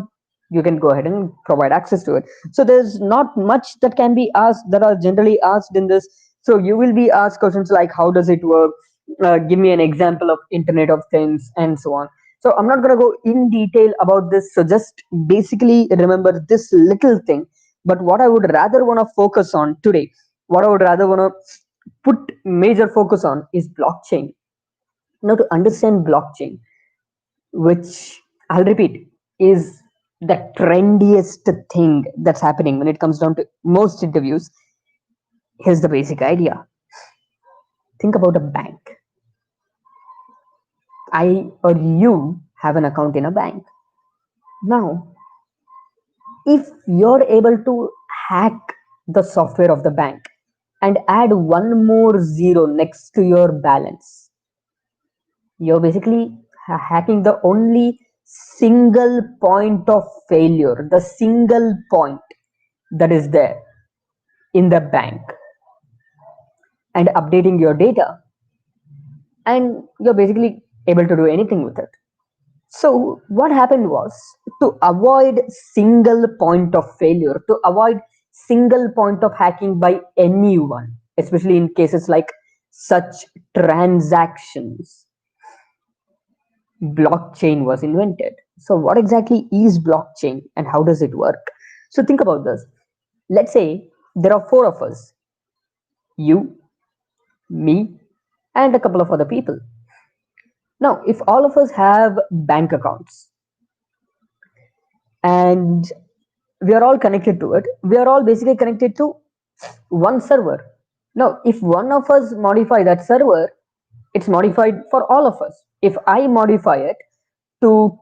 you can go ahead and provide access to it. So there's not much that can be asked, that are generally asked in this. So you will be asked questions like, how does it work? Give me an example of Internet of Things, and so on. So I'm not going to go in detail about this. So just basically remember this little thing. But what I would rather want to focus on today, what I would rather want to put major focus on is blockchain. Now, to understand blockchain, which I'll repeat is the trendiest thing that's happening when it comes down to most interviews, here's the basic idea. Think about a bank. I or you have an account in a bank. Now, if you're able to hack the software of the bank and add one more zero next to your balance, you're basically hacking the only single point of failure, the single point that is there in the bank, and updating your data, and you're basically able to do anything with it. So what happened was, to avoid single point of failure, to avoid single point of hacking by anyone, especially in cases like such transactions, blockchain was invented. So what exactly is blockchain and how does it work? So think about this. Let's say there are four of us, you, me, and a couple of other people. Now, if all of us have bank accounts and we are all connected to it, we are all basically connected to one server. Now, if one of us modify that server, it's modified for all of us. If I modify it to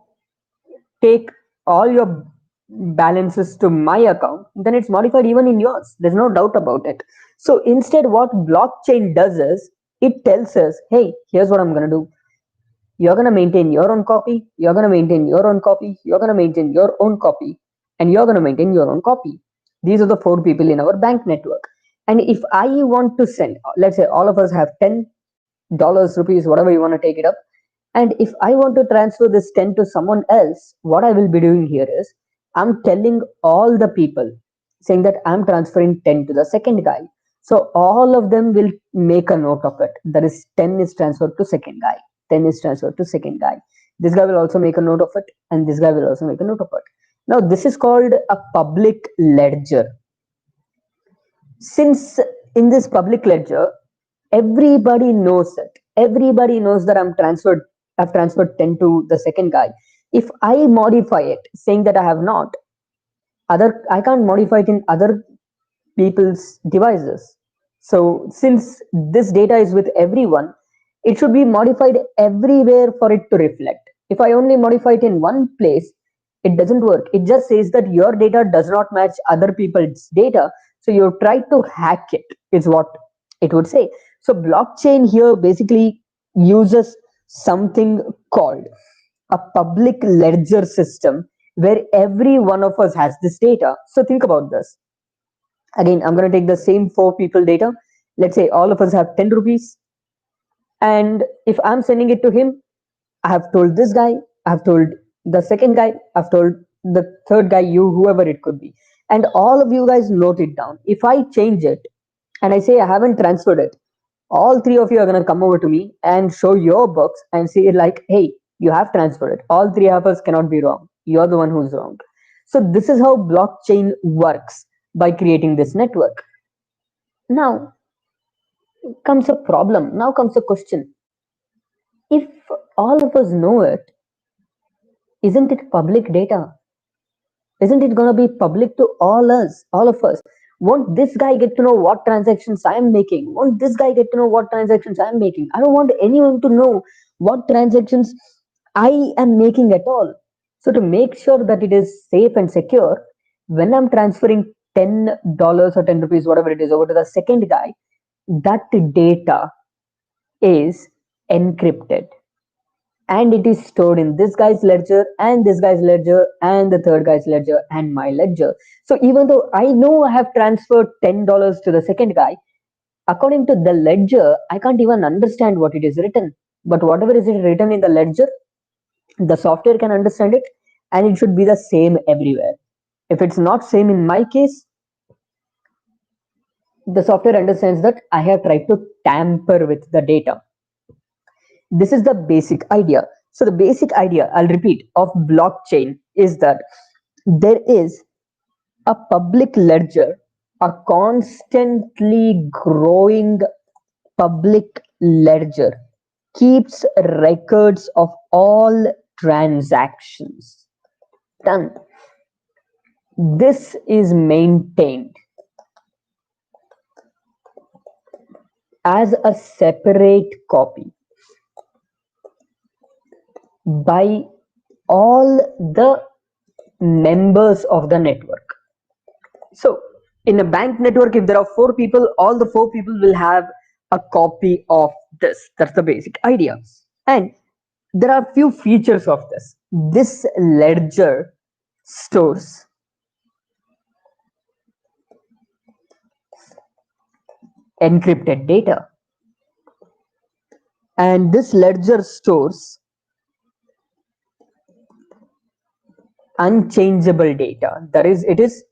take all your balances to my account, then it's modified even in yours. There's no doubt about it. So instead, what blockchain does is it tells us, hey, here's what I'm going to do. You're going to maintain your own copy, you're going to maintain your own copy, you're going to maintain your own copy, and you're going to maintain your own copy. These are the four people in our bank network. And if I want to send, let's say all of us have $10, rupees, whatever you want to take it up, and if I want to transfer this 10 to someone else, what I will be doing here is I'm telling all the people saying that I'm transferring 10 to the second guy. So all of them will make a note of it. That is 10 is transferred to second guy. 10 is transferred to second guy. This guy will also make a note of it, and this guy will also make a note of it. Now, this is called a public ledger. Since in this public ledger, everybody knows it. Everybody knows that I've transferred 10 to the second guy. If I modify it, saying that I have not, I can't modify it in other people's devices. So since this data is with everyone, it should be modified everywhere for it to reflect. If I only modify it in one place, it doesn't work. It just says that your data does not match other people's data. So you try to hack it, is what it would say. So blockchain here basically uses something called a public ledger system where every one of us has this data. So think about this. Again, I'm going to take the same four people data. Let's say all of us have 10 rupees. And if I'm sending it to him, I have told this guy, I have told the second guy, I've told the third guy, you, whoever it could be. And all of you guys note it down. If I change it and I say I haven't transferred it, all three of you are going to come over to me and show your books and say, like, hey, you have transferred it. All three of us cannot be wrong. You're the one who's wrong. So this is how blockchain works by creating this network. Now comes a problem. Now comes a question. If all of us know it, isn't it public data? Isn't it going to be public to all of us? Won't this guy get to know what transactions I'm making? Won't this guy get to know what transactions I'm making? I don't want anyone to know what transactions I am making at all. So to make sure that it is safe and secure, when I'm transferring $10 or 10 rupees, whatever it is, over to the second guy, that data is encrypted and it is stored in this guy's ledger and this guy's ledger and the third guy's ledger and my ledger. So even though I know I have transferred $10 to the second guy, according to the ledger, I can't even understand what it is written. But whatever is written in the ledger, the software can understand it and it should be the same everywhere. If it's not same in my case, the software understands that I have tried to tamper with the data. This is the basic idea. So the basic idea, I'll repeat, of blockchain is that there is a public ledger, a constantly growing public ledger, keeps records of all transactions. Done. This is maintained as a separate copy by all the members of the network. So in a bank network, if there are four people, all the four people will have a copy of this. That's the basic idea. And there are few features of this. This ledger stores encrypted data, and this ledger stores unchangeable data. That is, it is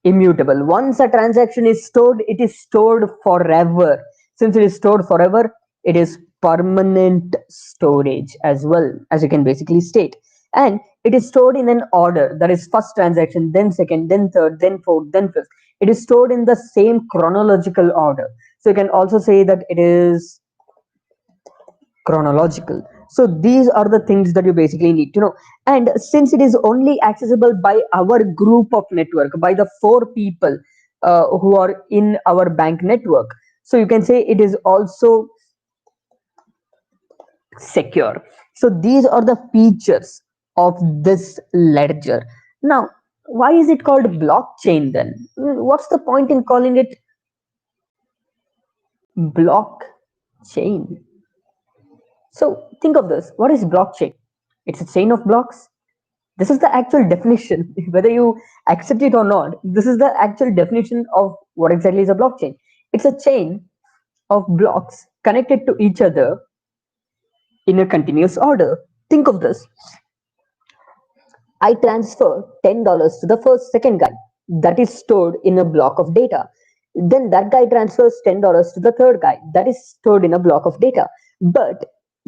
immutable. Once a transaction is stored, it is stored forever. Since it is stored forever, it is permanent storage as well, as you can basically state. And it is stored in an order, that is first transaction, then second, then third, then fourth, then fifth. It is stored in the same chronological order. So you can also say that it is chronological. So these are the things that you basically need to know. And since it is only accessible by our group of network, by the 4 people who are in our bank network, so you can say it is also secure. So these are the features of this ledger. Now, why is it called blockchain then? What's the point in calling it blockchain? So think of this. What is blockchain? It's a chain of blocks. This is the actual definition. Whether you accept it or not, this is the actual definition of what exactly is a blockchain. It's a chain of blocks connected to each other in a continuous order. Think of this. I transfer $10 to the second guy. That is stored in a block of data. Then that guy transfers $10 to the third guy. That is stored in a block of data. But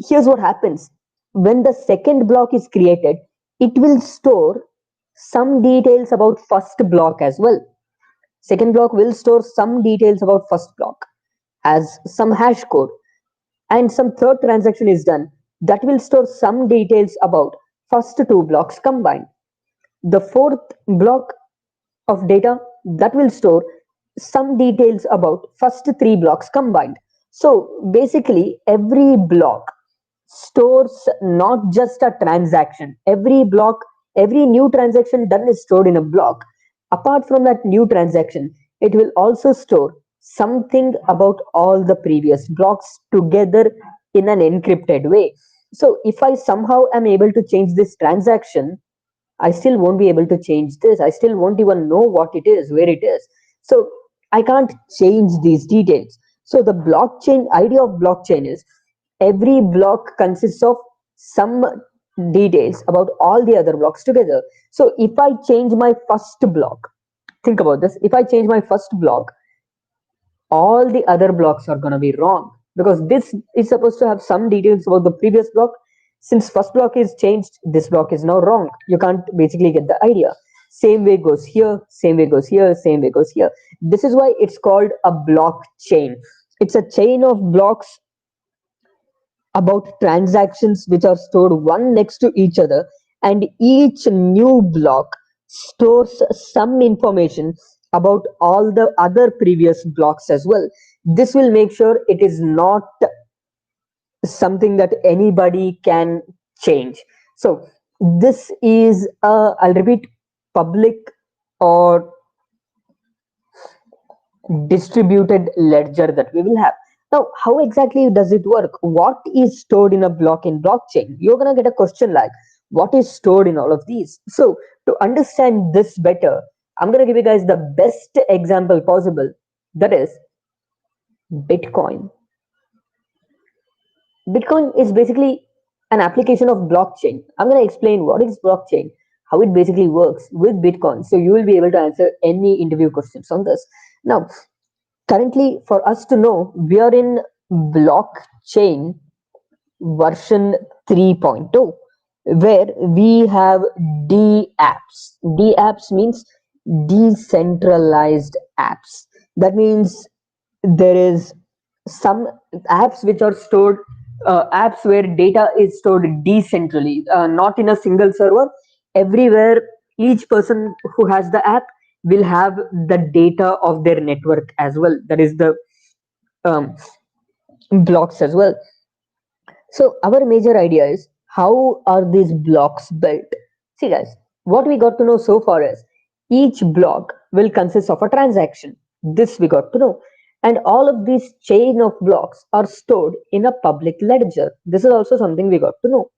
here's what happens. When the second block is created, it will store some details about first block as well. Second block will store some details about first block as some hash code. And some third transaction is done, that will store some details about first 2 blocks combined. The fourth block of data, that will store some details about first 3 blocks combined. So basically every block stores not just a transaction. Every new transaction done is stored in a block. Apart from that new transaction, it will also store something about all the previous blocks together in an encrypted way. So if I somehow am able to change this transaction, I still won't be able to change this. I still won't even know what it is, where it is. So I can't change these details. So the blockchain idea of blockchain is every block consists of some details about all the other blocks together. So if I change my first block, think about this. If I change my first block, all the other blocks are going to be wrong, because this is supposed to have some details about the previous block. Since first block is changed, this block is now wrong. You can't basically get the idea. Same way goes here, same way goes here, same way goes here. This is why it's called a blockchain. It's a chain of blocks about transactions which are stored one next to each other, and each new block stores some information about all the other previous blocks as well. This will make sure it is not something that anybody can change. So this is I'll repeat, public or distributed ledger that we will have. Now, how exactly does it work? What is stored in a block in blockchain? You're going to get a question like, what is stored in all of these? So, to understand this better, I'm going to give you guys the best example possible, that is Bitcoin. Bitcoin is basically an application of blockchain. I'm going to explain what is blockchain, how it basically works with Bitcoin, so you will be able to answer any interview questions on this. Now, currently, for us to know, we are in blockchain version 3.2, where we have DApps. DApps means decentralized apps. That means there is some apps which are stored, apps where data is stored decentrally, not in a single server. Everywhere, each person who has the app will have the data of their network as well. That is the um, blocks as well. So our major idea is, how are these blocks built? See guys, what we got to know so far is each block will consist of a transaction. This we got to know. And all of these chain of blocks are stored in a public ledger. This is also something we got to know.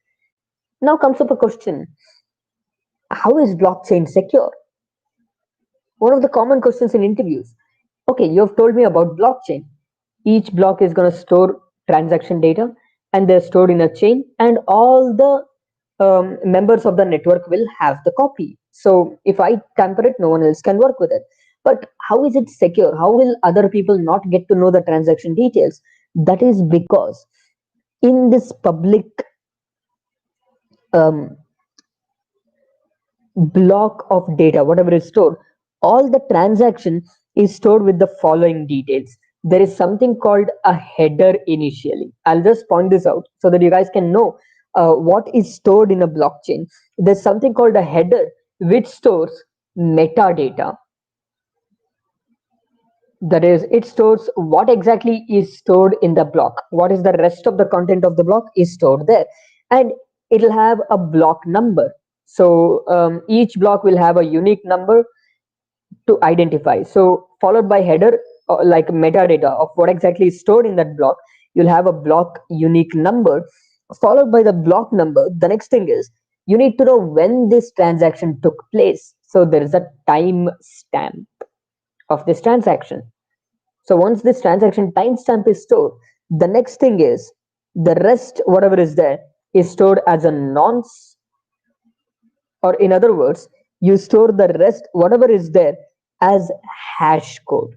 Now comes up a question. How is blockchain secure? One of the common questions in interviews. Okay, you have told me about blockchain. Each block is going to store transaction data, and they're stored in a chain, and all the members of the network will have the copy. So if I tamper it, no one else can work with it. But how is it secure? How will other people not get to know the transaction details? That is because in this public um, block of data, whatever is stored, all the transaction is stored with the following details. There is something called a header initially. I'll just point this out so that you guys can know what is stored in a blockchain. There's something called a header which stores metadata. That is, it stores what exactly is stored in the block. What is the rest of the content of the block is stored there, and it'll have a block number. So each block will have a unique number to identify. So followed by header, like metadata of what exactly is stored in that block. You'll have a block unique number followed by the block number. The next thing is you need to know when this transaction took place. So there is a time stamp of this transaction. So once this transaction timestamp is stored, the next thing is the rest, whatever is there, is stored as a nonce, or in other words, you store the rest, whatever is there, as hash code.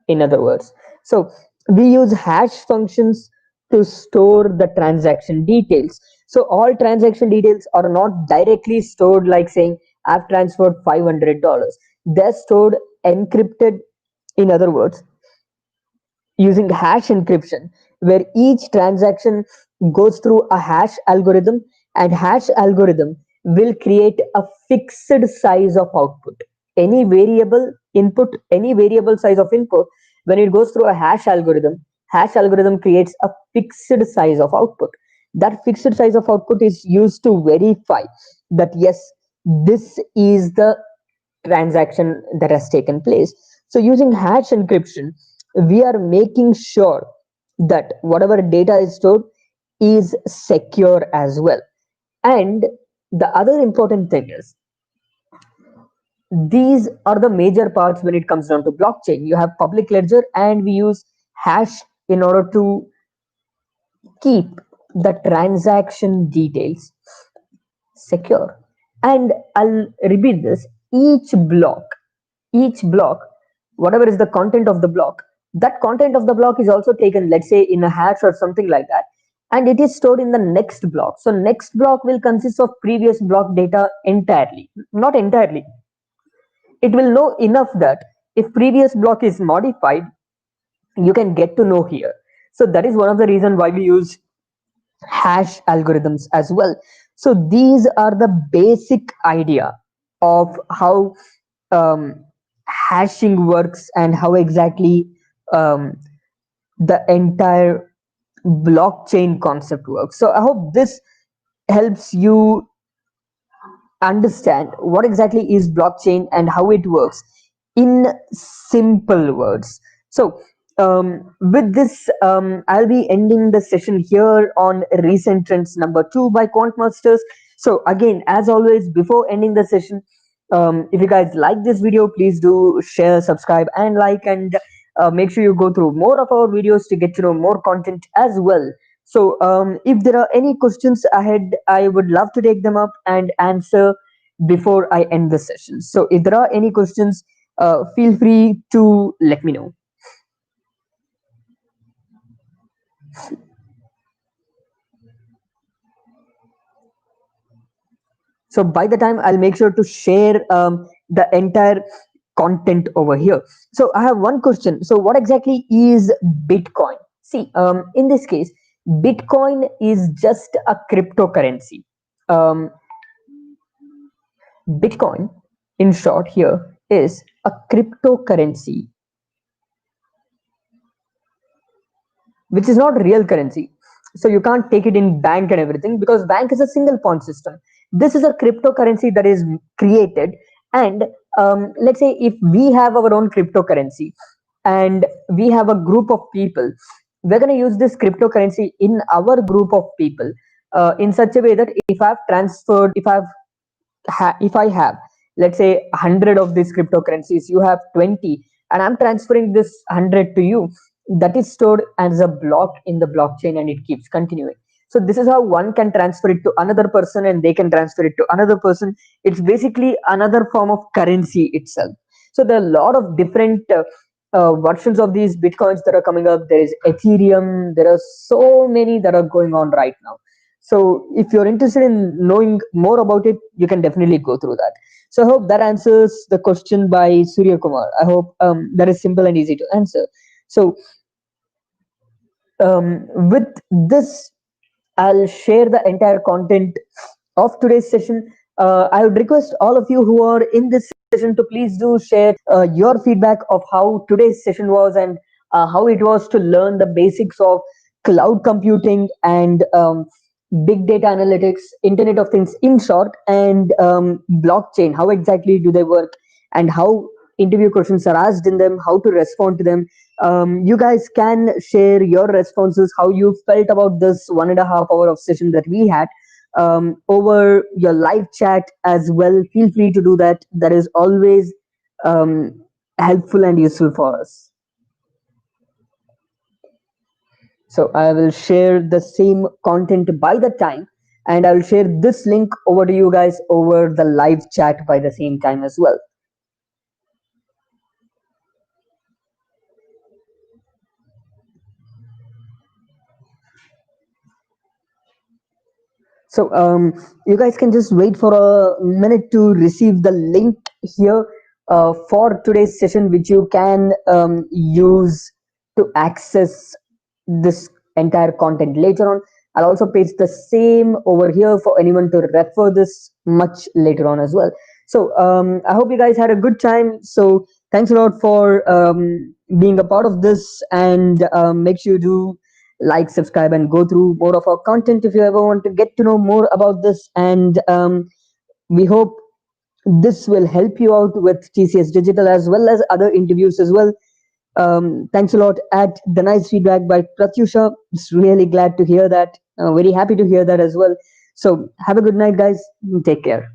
In other words, so we use hash functions to store the transaction details. So all transaction details are not directly stored like saying I've transferred $500. They're stored encrypted. In other words, using hash encryption, where each transaction goes through a hash algorithm, and hash algorithm will create a fixed size of output. Any variable input, any variable size of input, when it goes through a hash algorithm creates a fixed size of output. That fixed size of output is used to verify that yes, this is the transaction that has taken place. So using hash encryption, we are making sure that whatever data is stored is secure as well. And the other important thing is these are the major parts when it comes down to blockchain. You have public ledger, and we use hash in order to keep the transaction details secure. And I'll repeat this, each block, whatever is the content of the block, that content of the block is also taken, let's say in a hash or something like that, and it is stored in the next block. So next block will consist of previous block data entirely, not entirely. It will know enough that if previous block is modified, you can get to know here. So that is one of the reasons why we use hash algorithms as well. So these are the basic idea of how um, hashing works and how exactly um, the entire blockchain concept works. So I hope this helps you understand what exactly is blockchain and how it works in simple words. So with this, I'll be ending the session here on recent trends number 2 by Quantmasters. So again, as always, before ending the session, if you guys like this video, please do share, subscribe, and like, and make sure you go through more of our videos to get to know more content as well. So if there are any questions ahead, I would love to take them up and answer before I end the session. So if there are any questions, feel free to let me know. So by the time, I'll make sure to share the entire content over here. So I have one question. So what exactly is Bitcoin? See, in this case, Bitcoin is just a cryptocurrency. Um, Bitcoin, in short, here is a cryptocurrency, which is not real currency. So you can't take it in bank and everything, because bank is a single point system. This is a cryptocurrency that is created, and let's say if we have our own cryptocurrency and we have a group of people, we're going to use this cryptocurrency in our group of people in such a way that if I've transferred, if I have, let's say, 100 of these cryptocurrencies, you have 20, and I'm transferring this 100 to you, that is stored as a block in the blockchain, and it keeps continuing. So this is how one can transfer it to another person, and they can transfer it to another person. It's basically another form of currency itself. So there are a lot of different versions of these bitcoins that are coming up. There is Ethereum. There are so many that are going on right now. So if you're interested in knowing more about it, you can definitely go through that. So I hope that answers the question by Surya Kumar. I hope that is simple and easy to answer. So with this, I'll share the entire content of today's session. I would request all of you who are in this session to please do share your feedback of how today's session was, and how it was to learn the basics of cloud computing and big data analytics, Internet of Things in short, and blockchain. How exactly do they work, and how interview questions are asked in them, how to respond to them. You guys can share your responses, how you felt about this 1.5 hour of session that we had, over your live chat as well. Feel free to do that. That is always um, helpful and useful for us. So I will share the same content by the time, and I will share this link over to you guys over the live chat by the same time as well. So you guys can just wait for a minute to receive the link here for today's session, which you can use to access this entire content later on. I'll also paste the same over here for anyone to refer this much later on as well. So I hope you guys had a good time. So thanks a lot for being a part of this, and make sure you do like, subscribe, and go through more of our content if you ever want to get to know more about this. And we hope this will help you out with TCS Digital as well as other interviews as well. Thanks a lot at the nice feedback by Pratyusha. It's really glad to hear that. Very happy to hear that as well. So have a good night, guys. Take care.